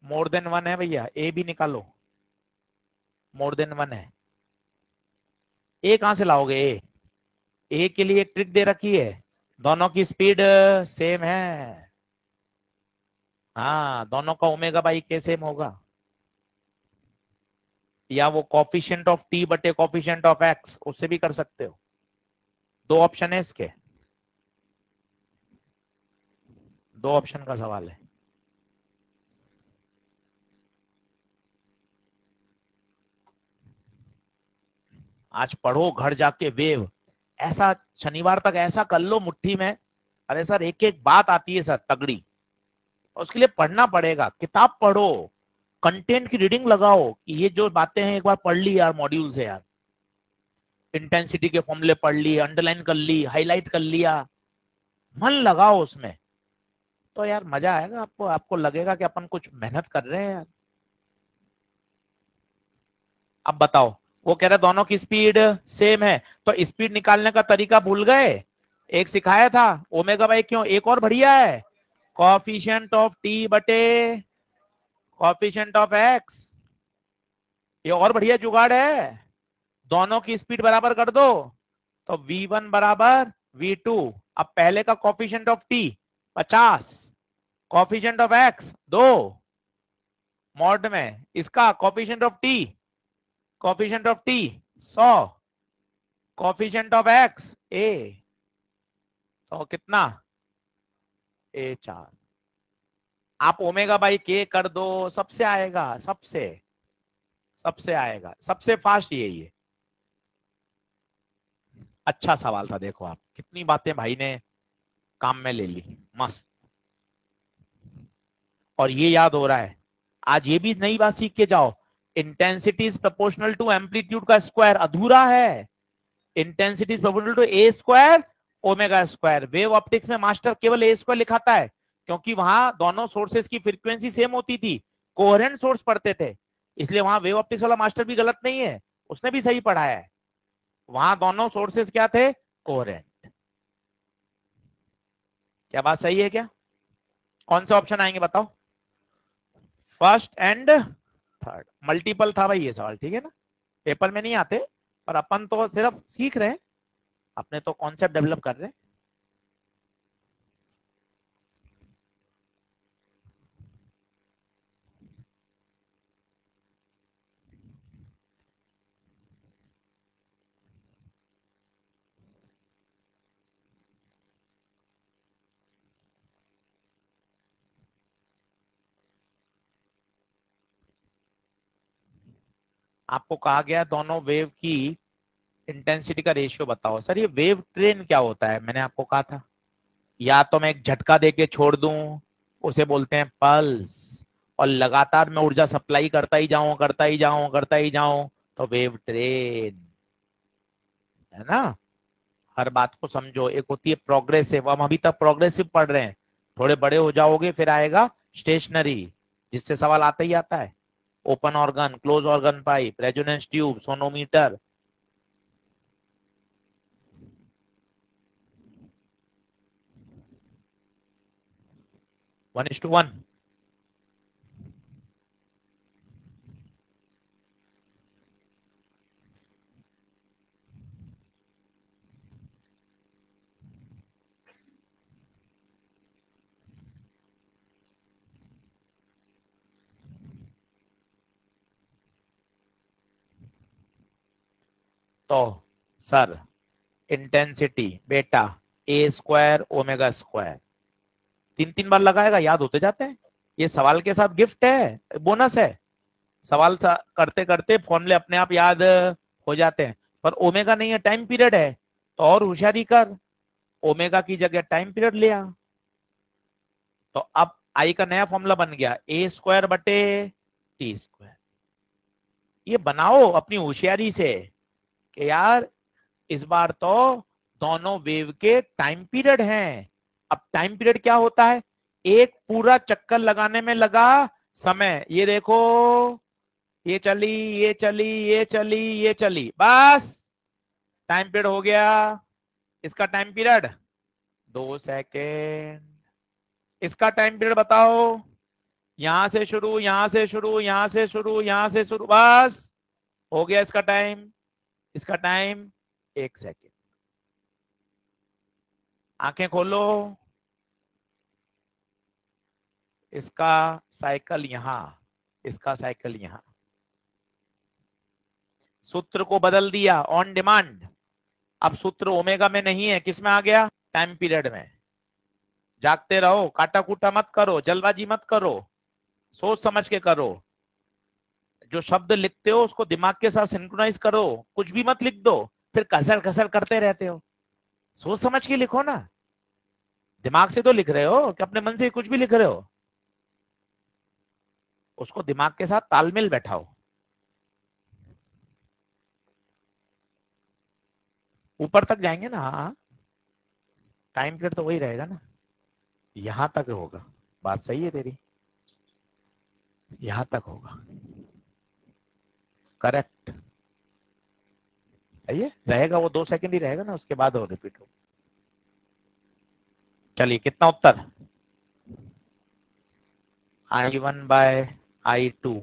मोर देन वन है भैया, ए भी निकालो, मोर देन वन है। ए कहां से लाओगे? ए के लिए एक ट्रिक दे रखी है, दोनों की स्पीड सेम है। हाँ, दोनों का ओमेगा बाई के सेम होगा, या वो कॉफिशिएंट ऑफ टी बटे कॉफिशिएंट ऑफ एक्स, उससे भी कर सकते हो। दो ऑप्शन है इसके, दो ऑप्शन का सवाल है। आज पढ़ो घर जाके वेव, ऐसा शनिवार तक ऐसा कर लो मुट्ठी में। अरे सर एक एक बात आती है सर तगड़ी, उसके लिए पढ़ना पड़ेगा, किताब पढ़ो, कंटेंट की रीडिंग लगाओ कि ये जो बातें हैं एक बार पढ़ ली यार मॉड्यूल से यार, इंटेंसिटी के फॉर्मूले पढ़ लिए, अंडरलाइन कर ली, हाईलाइट कर लिया, मन लगाओ उसमें, तो यार मजा आएगा आपको, आपको लगेगा कि अपन कुछ मेहनत कर रहे हैं यार। अब बताओ, वो कह रहा दोनों की स्पीड सेम है, तो स्पीड निकालने का तरीका भूल गए? एक सिखाया था, ओमेगा बाई क्यों, एक और बढ़िया है, कॉफिशिएंट ऑफ टी बटे कॉफिशिएंट ऑफ एक्स, ये और बढ़िया जुगाड़ है। दोनों की स्पीड बराबर कर दो, तो v1 बराबर v2। अब पहले का coefficient of t 50, coefficient of x 2, mod में इसका coefficient of t, coefficient of t 100, coefficient of x a, तो कितना A4। आप ओमेगा बाई के कर दो, सबसे आएगा, सबसे सबसे आएगा, सबसे फास्ट यही है। अच्छा सवाल था, देखो आप कितनी बातें भाई ने काम में ले ली, मस्त। और ये याद हो रहा है, आज ये भी नई बात सीख के जाओ, intensity is proportional to amplitude का स्क्वायर अधूरा है, intensity is proportional to a square omega square. Wave optics में मास्टर केवल ए स्क्वायर लिखाता है, क्योंकि वहां दोनों सोर्सेस की फ्रीक्वेंसी सेम होती थी, कोहेरेंट सोर्स पढ़ते थे, इसलिए वहां वेव ऑप्टिक्स वाला मास्टर भी गलत नहीं है, उसने भी सही पढ़ाया है। वहां दोनों सोर्सेस क्या थे, कोहेरेंट। क्या बात सही है क्या? कौन से ऑप्शन आएंगे बताओ? फर्स्ट एंड थर्ड, मल्टीपल था भाई ये सवाल, ठीक है ना, पेपर में नहीं आते, पर अपन तो सिर्फ सीख रहे हैं, अपने तो कॉन्सेप्ट डेवलप कर रहे हैं। आपको कहा गया दोनों वेव की इंटेंसिटी का रेशियो बताओ। सर ये वेव ट्रेन क्या होता है, मैंने आपको कहा था, या तो मैं एक झटका देके छोड़ दूं, उसे बोलते हैं पल्स, और लगातार मैं ऊर्जा सप्लाई करता ही जाऊं, करता ही जाऊं, करता ही जाऊं, तो वेव ट्रेन है ना। हर बात को समझो, एक होती है प्रोग्रेसिव, हम अभी तक प्रोग्रेसिव पढ़ रहे हैं, थोड़े बड़े हो जाओगे फिर आएगा स्टेशनरी, जिससे सवाल आता ही आता है, open organ, close organ pipe, resonance tube, sonometer. 1:1। तो सर इंटेंसिटी बेटा ए स्क्वायर ओमेगा स्क्वायर, 3 3 बार लगाएगा, याद होते जाते हैं, ये सवाल के साथ गिफ्ट है, बोनस है, सवाल करते करते फॉर्मूले अपने आप याद हो जाते हैं। पर ओमेगा नहीं है, टाइम पीरियड है, तो और होशियारी कर, ओमेगा की जगह टाइम पीरियड लिया, तो अब आई का नया फॉर्मूला बन गया ए स्क्वायर बटे टी स्क्वायर। ये बनाओ अपनी होशियारी से कि यार इस बार तो दोनों वेव के टाइम पीरियड हैं। अब टाइम पीरियड क्या होता है, एक पूरा चक्कर लगाने में लगा समय। ये देखो, ये चली, ये चली, ये चली, ये चली, बस टाइम पीरियड हो गया। इसका टाइम पीरियड 2 सेकेंड। इसका टाइम पीरियड बताओ, यहां से शुरू, यहां से शुरू, यहां से शुरू, यहां से शुरू, बस हो गया इसका टाइम। इसका टाइम 1 सेकेंड। आंखें खोलो, इसका साइकिल यहां, इसका साइकिल यहां। सूत्र को बदल दिया ऑन डिमांड। अब सूत्र ओमेगा में नहीं है, किस में आ गया, टाइम पीरियड में। जागते रहो, काटा कूटा मत करो, जल्दबाजी मत करो, सोच समझ के करो। जो शब्द लिखते हो उसको दिमाग के साथ सिंक्रोनाइज करो, कुछ भी मत लिख दो फिर कसर कसर करते रहते हो। सोच समझ के लिखो ना, दिमाग से तो लिख रहे हो कि अपने मन से कुछ भी लिख रहे हो। उसको दिमाग के साथ तालमेल बैठाओ। ऊपर तक जाएंगे ना, हाँ टाइम पीरियड तो वही रहेगा ना, यहां तक होगा। बात सही है तेरी, यहां तक होगा, करेक्ट। सही है, रहेगा वो 2 सेकंड ही रहेगा ना, उसके बाद और रिपीट होगा। चलिए कितना उत्तर, I1/I2,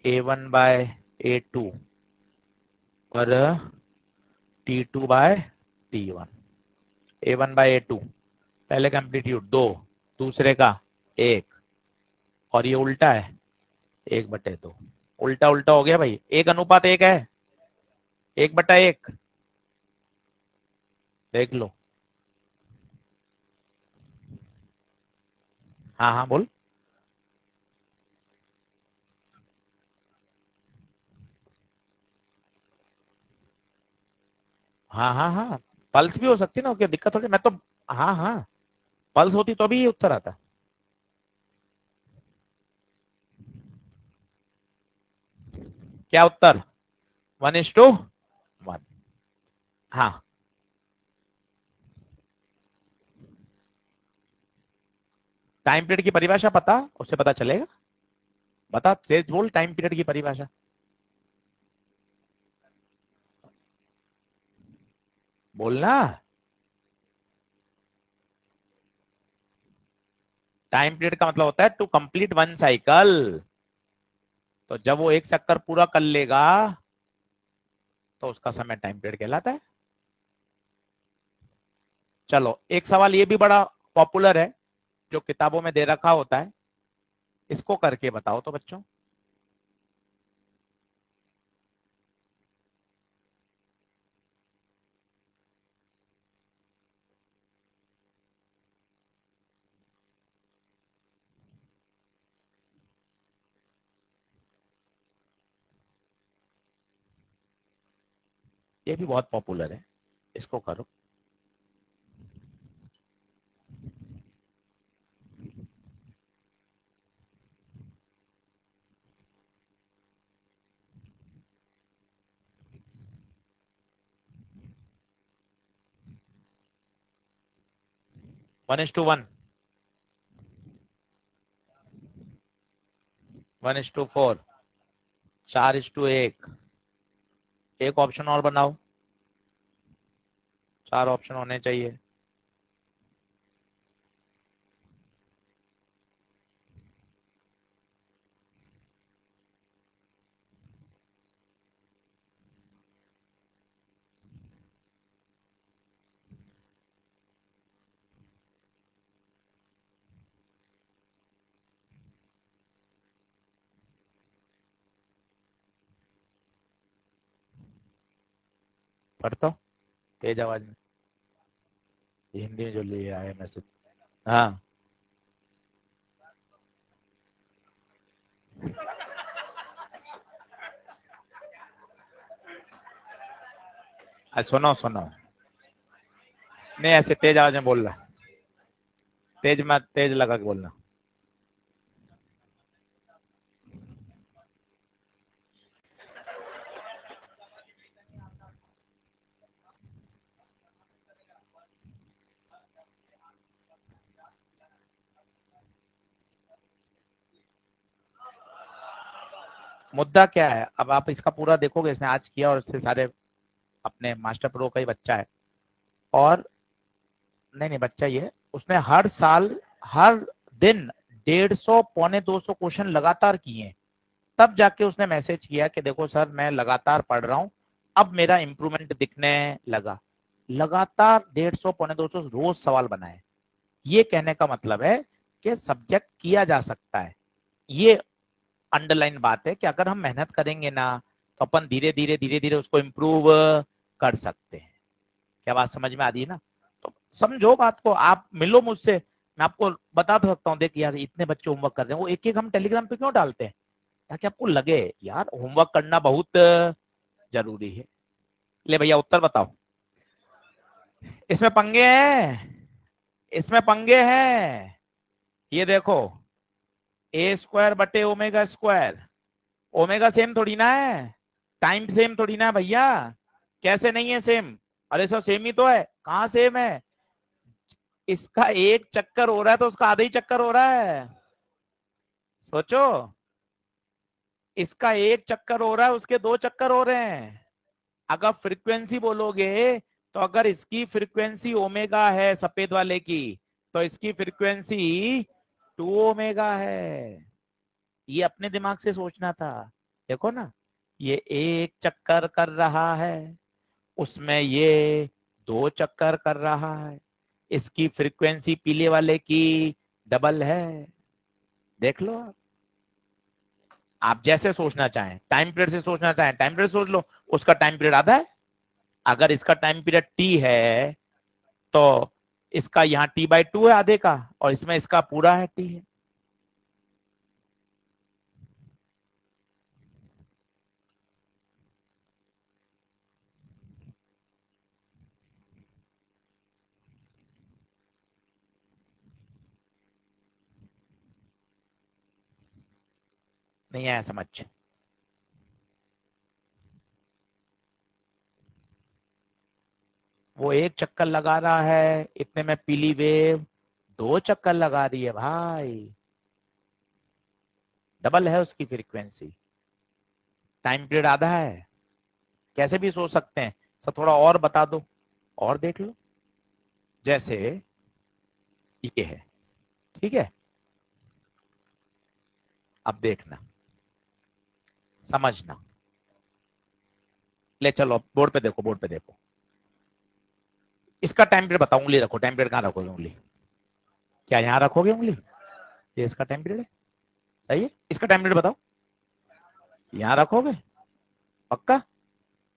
A1/A2 और T2/T1। A1/A2 पहले का एम्पलीट्यूड 2, दूसरे का 1, और ये उल्टा है 1/2। उल्टा उल्टा हो गया भाई, 1:1 है, 1/1। देख लो। हाँ हाँ बोल। हाँ हाँ हाँ, पल्स भी हो सकती है ना, क्या दिक्कत थोड़ी, मैं तो, हाँ हाँ पल्स होती तो भी ये उत्तर आता। क्या उत्तर, 1:1। हाँ, टाइम पीरियड की परिभाषा पता, उससे पता चलेगा। बता, तेज बोल टाइम पीरियड की परिभाषा। बोलना। टाइम पीरियड का मतलब होता है टू कंप्लीट वन साइकिल। तो जब वो एक चक्कर पूरा कर लेगा तो उसका समय टाइम पीरियड कहलाता है। चलो एक सवाल ये भी बड़ा पॉपुलर है, जो किताबों में दे रखा होता है, इसको करके बताओ तो बच्चों। ये भी बहुत पॉपुलर है, इसको करो। One is two one, 1:4, 4:1। एक ऑप्शन और बनाओ, 4 ऑप्शन होने चाहिए। पढ़ता हूँ तेज आवाज में, हिंदी में जो लिए आए मैसेज। हाँ, सुनो सुनो, नहीं ऐसे तेज आवाज में बोलना, तेज मत, तेज लगा के बोलना। मुद्दा क्या है, अब आप इसका पूरा देखोगे, इसने आज किया और इससे सारे अपने मास्टर प्रो का ही बच्चा है, और नहीं नहीं बच्चा ही है, उसने हर साल हर दिन 150 पौने 200 क्वेश्चन लगातार किए हैं। तब जाके उसने मैसेज किया कि देखो सर मैं लगातार पढ़ रहा हूँ, अब मेरा इंप्रूवमेंट दिखने लगा। लगातार 150 पौने 200 रोज सवाल बनाए। ये कहने का मतलब है कि सब्जेक्ट किया जा सकता है। ये अंडरलाइन बात है कि अगर हम मेहनत करेंगे ना तो अपन धीरे धीरे उसको इम्प्रूव कर सकते हैं। क्या बात समझ में आ रही है ना? तो समझो बात को, आप मिलो मुझसे, मैं आपको बता सकता हूँ, देख यार इतने बच्चे होमवर्क कर रहे हैं, वो एक एक हम टेलीग्राम पे क्यों डालते हैं, ताकि आपको लगे यार होमवर्क करना बहुत जरूरी है। ले भैया उत्तर बताओ। इसमें पंगे हैं, इसमें पंगे हैं। ये देखो, ए स्क्वायर बटे ओमेगा स्क्वायर, ओमेगा सेम थोड़ी ना है, टाइम सेम थोड़ी ना है भैया। कैसे नहीं है सेम? अरे सर सेम ही तो है, कहाँ सेम है? इसका एक चक्कर हो रहा है तो उसका आधा ही चक्कर हो रहा है। सोचो, इसका एक चक्कर हो रहा है, उसके दो चक्कर हो रहे हैं। अगर फ्रीक्वेंसी बोलोगे, तो अगर इसकी फ्रीक्वेंसी ओमेगा है सफेद वाले की, तो इसकी फ्रीक्वेंसी 2 ओमेगा है। ये अपने दिमाग से सोचना था। देखो ना, ये एक चक्कर कर रहा है, उसमें ये दो चक्कर कर रहा है, इसकी फ्रीक्वेंसी पीले वाले की डबल है। देख लो आप जैसे सोचना चाहें, टाइम पीरियड से सोचना चाहें टाइम पीरियड सोच लो, उसका टाइम पीरियड आधा है। अगर इसका टाइम पीरियड टी है तो इसका यहाँ t/2 है आधे का, और इसमें इसका पूरा है टी है। नहीं आया समझ? वो एक चक्कर लगा रहा है, इतने में पीली वेव दो चक्कर लगा रही है भाई, डबल है उसकी फ्रीक्वेंसी, टाइम पीरियड आधा है। कैसे भी सोच सकते हैं सर, थोड़ा और बता दो, और देख लो। जैसे ये है, ठीक है, अब देखना, समझना। ले चलो बोर्ड पे देखो, बोर्ड पे देखो, इसका टाइम पीरियड बताओ, उंगली रखो, टाइम पीरियड कहाँ रखोगे उंगली? क्या यहाँ रखोगे उंगली? ये इसका टाइम पीरियड है, सही है, इसका टाइम पीरियड बताओ, यहाँ रखोगे? पक्का?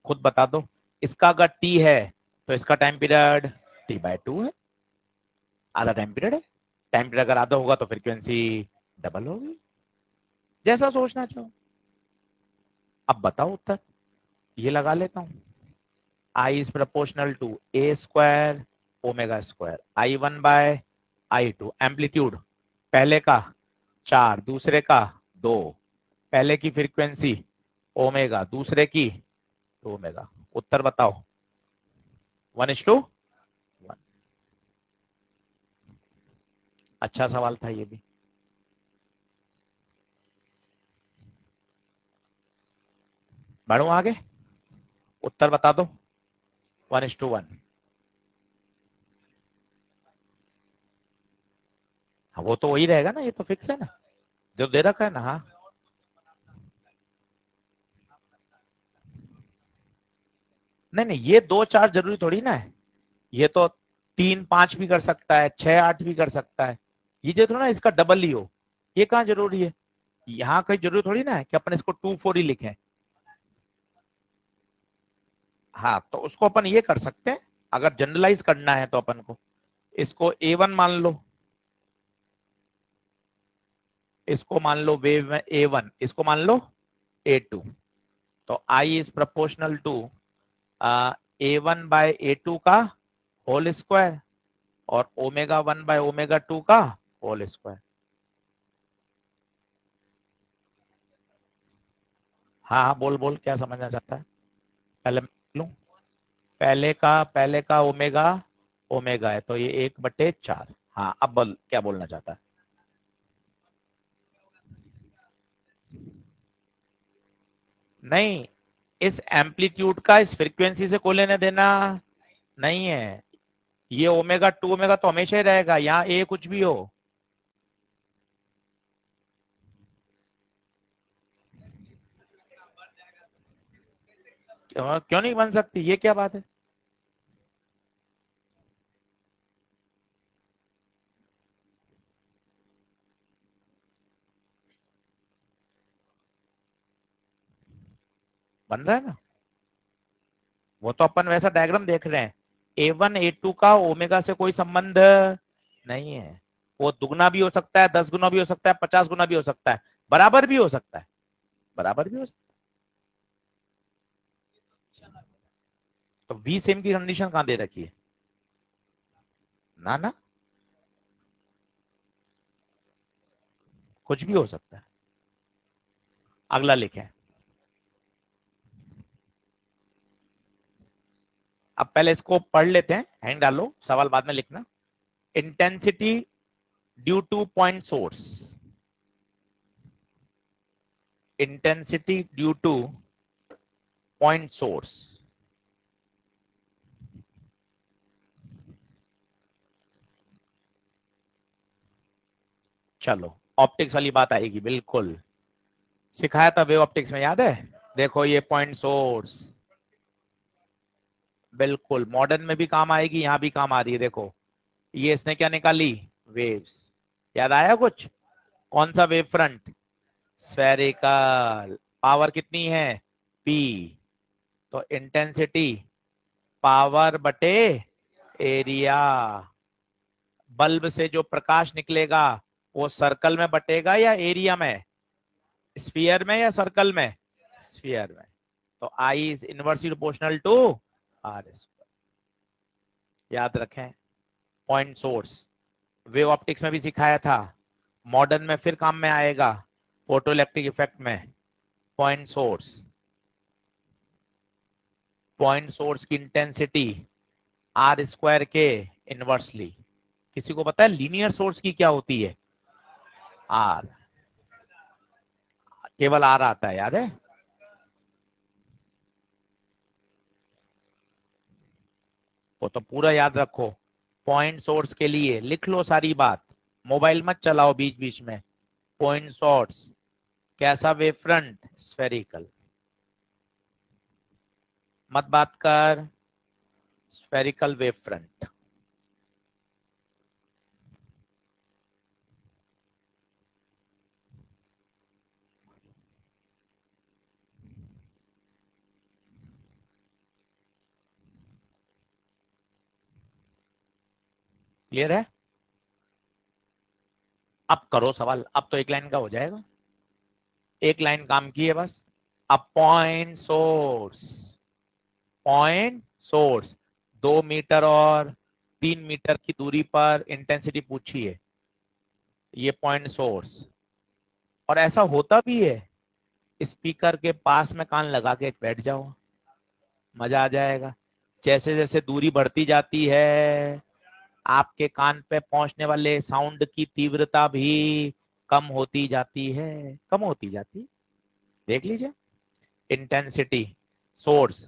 खुद बता दो। इसका अगर टी है तो इसका टाइम पीरियड t/2 है, आधा टाइम पीरियड है। टाइम पीरियड अगर आधा होगा तो फ्रीक्वेंसी डबल होगी। जैसा सोचना चाहो। अब बताओ उत्तर, ये लगा लेता हूं। I is proportional to a square omega square, I1/I2। Amplitude पहले का 4, दूसरे का 2, पहले की फ्रीक्वेंसी ओमेगा, दूसरे की 2 ओमेगा। उत्तर बताओ। 1:1। अच्छा सवाल था ये भी। बढ़ो आगे, उत्तर बता दो। 1:1। हाँ वो तो वही रहेगा ना, ये तो फिक्स है ना, जो दे रखा है ना। हाँ नहीं नहीं, ये 2 4 जरूरी थोड़ी ना है, ये तो 3 5 भी कर सकता है, 6 8 भी कर सकता है। ये जो थोड़ा ना इसका डबल ही हो, ये कहाँ जरूरी है? यहाँ कोई जरूरी थोड़ी ना है कि अपन इसको 2 4 ही लिखें। हाँ तो उसको अपन ये कर सकते हैं, अगर जनरलाइज करना है तो अपन को इसको A1 मान लो, इसको मान लो वेव में A1, इसको मान लो A2। तो I is proportional to A1/A2 का होल स्क्वायर और ओमेगा 1 बाय ओमेगा 2 का होल स्क्वायर। हाँ हाँ, बोल बोल, क्या समझना चाहता है? पहले मैं लूं। पहले का ओमेगा ओमेगा है, तो ये 1/4। हाँ, अब बोल, क्या बोलना चाहता है? नहीं, इस एम्पलीट्यूड का इस फ्रीक्वेंसी से कोई लेने देना नहीं है। ये ओमेगा 2 ओमेगा तो हमेशा ही रहेगा, यहाँ ए कुछ भी हो। क्यों नहीं बन सकती? ये क्या बात है? बन रहा है ना। वो तो अपन वैसा डायग्राम देख रहे हैं। A1 A2 का ओमेगा से कोई संबंध नहीं है। वो दुगना भी हो सकता है, 10 गुना भी हो सकता है, 50 गुना भी हो सकता है, बराबर भी हो सकता है। बराबर भी हो सकता है। तो वी सेम की कंडीशन कहाँ दे रखी है? ना ना, कुछ भी हो सकता है। अगला लिखें। अब पहले इसको पढ़ लेते हैं, हैंग डालो, सवाल बाद में लिखना। Intensity due two point source. Intensity due two point source. चलो, ऑप्टिक्स वाली बात आएगी, बिल्कुल सिखाया था वेव ऑप्टिक्स में, याद है? देखो ये पॉइंट सोर्स, बिल्कुल मॉडर्न में भी काम आएगी, यहां भी काम आ रही है। देखो ये इसने क्या निकाली? वेव्स। याद आया कुछ? कौन सा वेव फ्रंट? स्फेरिकल। पावर कितनी है? पी। तो इंटेंसिटी पावर बटे एरिया। बल्ब से जो प्रकाश निकलेगा वो सर्कल में बटेगा या एरिया में? स्फीयर में या सर्कल में? स्फीयर में। तो I is inversely proportional to r. याद रखें। पॉइंट सोर्स वेव ऑप्टिक्स में भी सिखाया था, मॉडर्न में फिर काम में आएगा, फोटो इलेक्ट्रिक इफेक्ट में। पॉइंट सोर्स, पॉइंट सोर्स की इंटेंसिटी आर स्क्वायर के इनवर्सली। किसी को पता है लीनियर सोर्स की क्या होती है? आर। केवल आर आता है, याद है? वो तो पूरा याद रखो। पॉइंट सोर्स के लिए लिख लो सारी बात, मोबाइल मत चलाओ बीच बीच में। पॉइंट सोर्स कैसा? Wave front spherical. मत बात कर, स्फेरिकल वेव फ्रंट। क्लियर है? अब करो सवाल, अब तो एक लाइन का हो जाएगा। एक लाइन काम की है बस। अब point source, point source 2 metre और 3 मीटर की दूरी पर इंटेंसिटी पूछी है, ये पॉइंट सोर्स। और ऐसा होता भी है, स्पीकर के पास में कान लगा के बैठ जाओ, मजा आ जाएगा। जैसे जैसे दूरी बढ़ती जाती है, आपके कान पे पहुंचने वाले साउंड की तीव्रता भी कम होती जाती है, कम होती जाती है। देख लीजिए, इंटेंसिटी सोर्स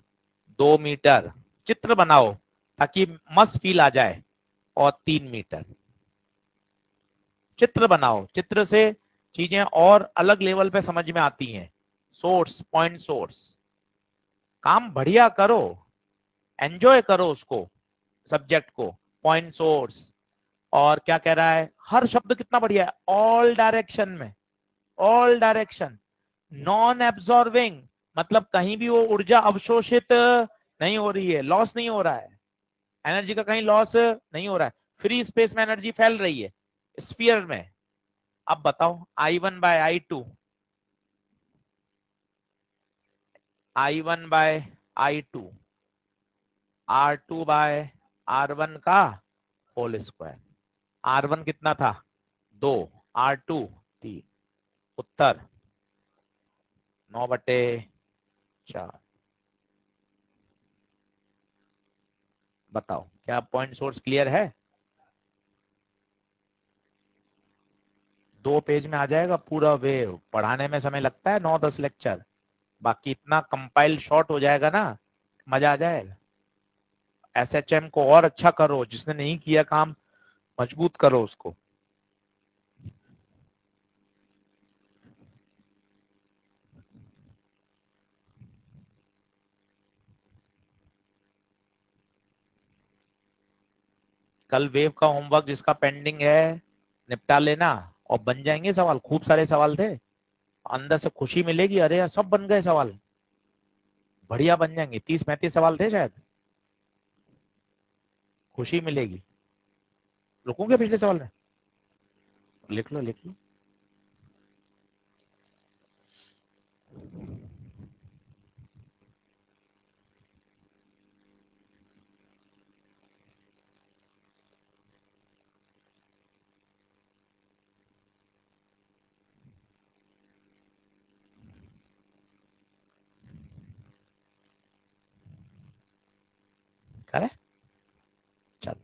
2 मीटर, चित्र बनाओ ताकि मस्त फील आ जाए, और 3 मीटर। चित्र बनाओ, चित्र से चीजें और अलग लेवल पे समझ में आती हैं। सोर्स, पॉइंट सोर्स, काम बढ़िया करो, एंजॉय करो उसको, सब्जेक्ट को। पॉइंट सोर्स, और क्या कह रहा है? हर शब्द कितना बढ़िया है, ऑल डायरेक्शन में। ऑल डायरेक्शन, नॉन एब्जॉर्बिंग, मतलब कहीं भी वो ऊर्जा अवशोषित नहीं हो रही है, लॉस नहीं हो रहा है, एनर्जी का कहीं लॉस नहीं हो रहा है, फ्री स्पेस में एनर्जी फैल रही है, स्फीयर में। अब बताओ I1/I2, I1/I2, R2/R1, R1 का होल स्क्वायर। R1 कितना था 2, R2 3। उत्तर 9/4। बताओ क्या पॉइंट सोर्स क्लियर है? 2 पेज में आ जाएगा पूरा वेव। पढ़ाने में समय लगता है 9-10 लेक्चर, बाकी इतना कंपाइल शॉर्ट हो जाएगा ना, मजा आ जाएगा। एसएचएम को और अच्छा करो, जिसने नहीं किया काम मजबूत करो उसको। कल वेव का होमवर्क जिसका पेंडिंग है निपटा लेना, और बन जाएंगे सवाल। खूब सारे सवाल थे, अंदर से खुशी मिलेगी, अरे यार सब बन गए सवाल, बढ़िया बन जाएंगे। 30-35 सवाल थे शायद, खुशी मिलेगी। रुकूंगे पिछले सवाल में, लिख लो लिख लो। करे चल,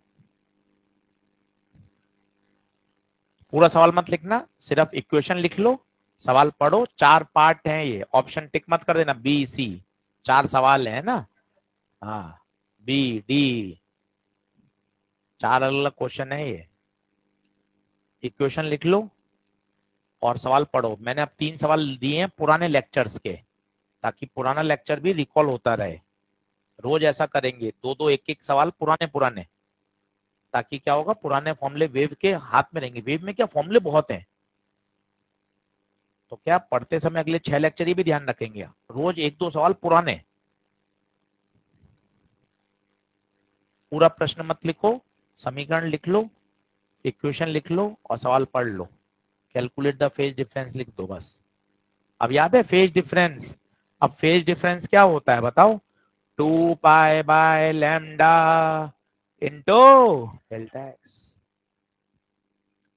पूरा सवाल मत लिखना, सिर्फ इक्वेशन लिख लो, सवाल पढ़ो। 4 पार्ट हैं ये, ऑप्शन टिक मत कर देना, बी सी 4 सवाल है ना। हाँ, बी डी 4 अलग अलग क्वेश्चन है ये। इक्वेशन लिख लो और सवाल पढ़ो। मैंने अब 3 सवाल दिए हैं पुराने लेक्चर्स के, ताकि पुराना लेक्चर भी रिकॉल होता रहे। रोज ऐसा करेंगे, 2-2 1-1 सवाल पुराने पुराने, ताकि क्या होगा, पुराने फॉर्मूले वेव के हाथ में रहेंगे। वेव में क्या फॉर्मूले बहुत हैं, तो क्या पढ़ते समय अगले 6 लेक्चर ही भी ध्यान रखेंगे। रोज 1-2 सवाल पुराने। पूरा प्रश्न मत लिखो, समीकरण लिख लो, इक्वेशन लिख लो और सवाल पढ़ लो। कैलकुलेट द फेज डिफरेंस लिख दो बस। अब याद है फेज डिफरेंस? अब फेज डिफरेंस क्या होता है बताओ? 2 पाई/लैम्डा इंटू डेल्टा एक्स।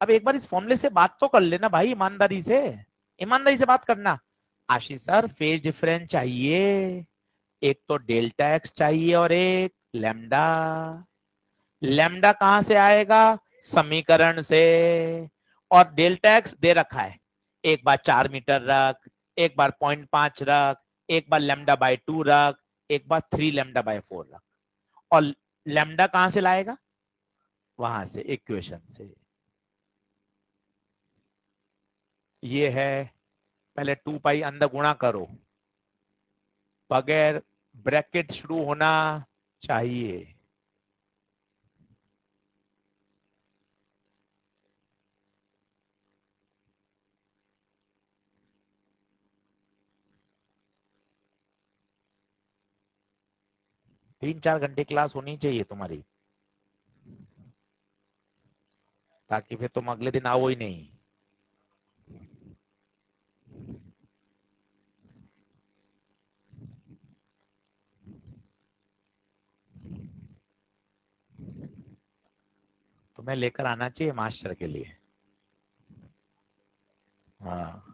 अब एक बार इस फॉर्मूले से बात तो कर लेना भाई, ईमानदारी से, ईमानदारी से बात करना। आशीष सर फेज डिफरेंस चाहिए, एक तो डेल्टा एक्स चाहिए और एक लैम्डा। लैम्डा कहां से आएगा? समीकरण से। और डेल्टा एक्स दे रखा है, एक बार 4 मीटर रख, एक बार 0.5 रख, एक बार λ/2 रख, एक बार 3 λ/4 रख। और लैम्डा कहां से लाएगा? वहां से, इक्वेशन से। ये है, पहले 2 पाई अंदर गुणा करो, बगैर ब्रैकेट शुरू होना चाहिए। तीन 4 घंटे क्लास होनी चाहिए तुम्हारी, ताकि फिर तुम अगले दिन आओ ही नहीं। तुम्हें लेकर आना चाहिए मास्टर के लिए। हाँ,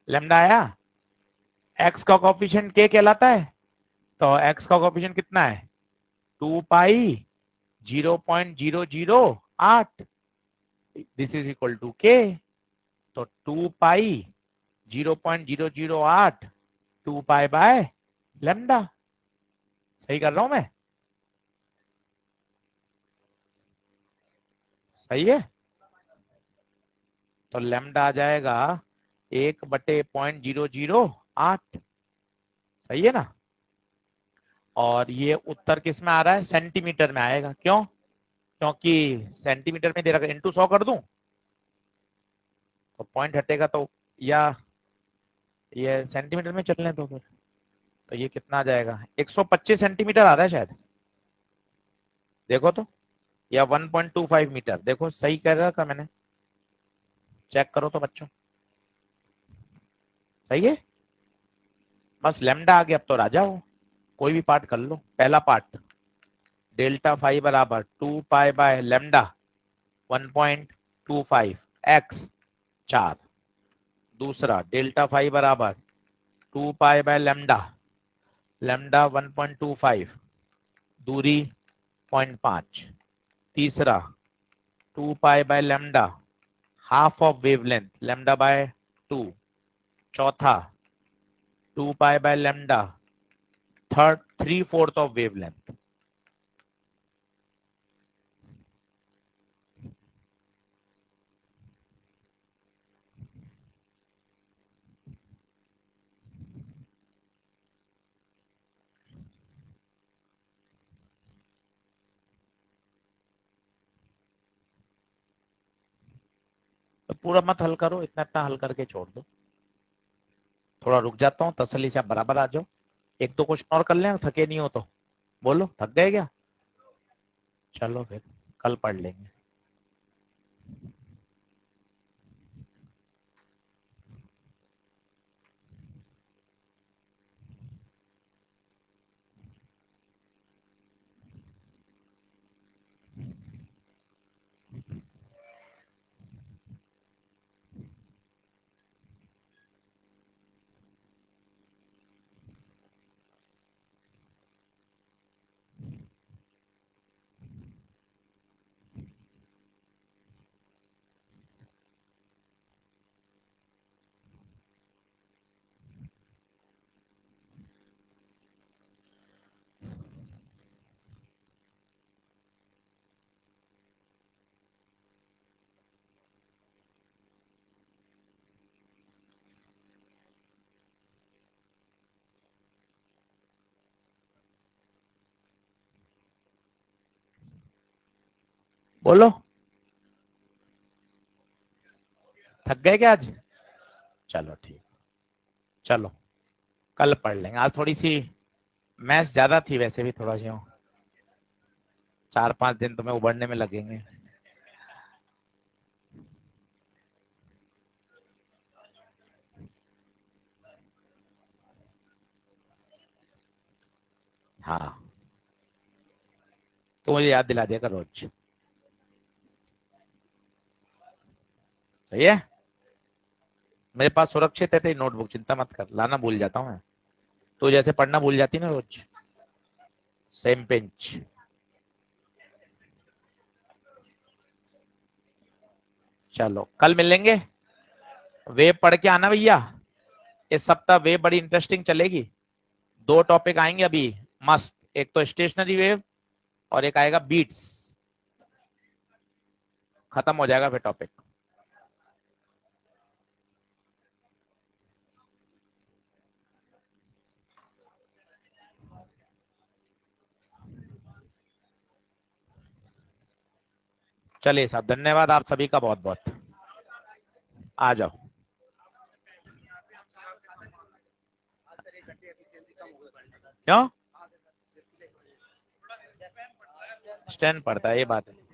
लैम्डा आया। एक्स का कोफिशिएंट के कहलाता है, तो एक्स का कोफिशिएंट कितना है? 2 पाई 0.008, दिस इज इक्वल टू के। तो 2 पाई 0.008 2 पाई/लैम्डा। सही कर रहा हूं मैं? सही है। तो लैम्डा आ जाएगा 1/0.008। सही है ना? और ये उत्तर किस में आ रहा है? सेंटीमीटर में आएगा। क्यों? क्योंकि सेंटीमीटर में दे रखा है, इंटू 100 कर दूं तो पॉइंट हटेगा, तो या ये सेंटीमीटर में चलने दो फिर। तो ये कितना आ जाएगा, 125 सेंटीमीटर आ रहा है शायद, देखो तो, या 1.25 मीटर, देखो सही कह रहा था मैंने, चेक करो तो बच्चों, सही है। बस लेमडा आ गया, अब तो राजा हो, कोई भी पार्ट कर लो। पहला पार्ट डेल्टा फाई बराबर 2 पाई बाय लेमडा 1.25 एक्स 4। दूसरा डेल्टा फाई बराबर 2 पाई बाय लेमडा, लेमडा 1.25, दूरी 0.5। तीसरा 2 pi by lambda, half of wavelength lambda by 2। चौथा 2 pi by lambda, third 3/4 of wavelength. तो पूरा मत हल करो, इतना इतना हल करके छोड़ दो। थोड़ा रुक जाता हूँ, तसल्ली से आप बराबर आ जाओ। एक दो क्वेश्चन और कर लें, थके नहीं हो तो बोलो, थक गए क्या? चलो फिर कल पढ़ लेंगे। बोलो, थक गए क्या आज? चलो ठीक, चलो कल पढ़ लेंगे। आज थोड़ी सी मैथ्स ज्यादा थी, वैसे भी थोड़ा सी 4-5 दिन तुम्हें उबरने में लगेंगे। हाँ, तो मुझे याद दिला दिया कर रोज, सही है। मेरे पास सुरक्षित है तेरी नोटबुक, चिंता मत कर, लाना भूल जाता हूँ मैं, तो जैसे पढ़ना भूल जाती ना रोज। सेम पेंच। चलो कल मिलेंगे। वेब पढ़ के आना भैया, इस सप्ताह वेब बड़ी इंटरेस्टिंग चलेगी। 2 टॉपिक आएंगे अभी मस्त, एक तो स्टेशनरी वेव और एक आएगा बीट्स, खत्म हो जाएगा फिर टॉपिक। चलिए साहब, धन्यवाद आप सभी का बहुत बहुत, आ जाओ। क्यों? स्टैंड पड़ता है, ये बात है।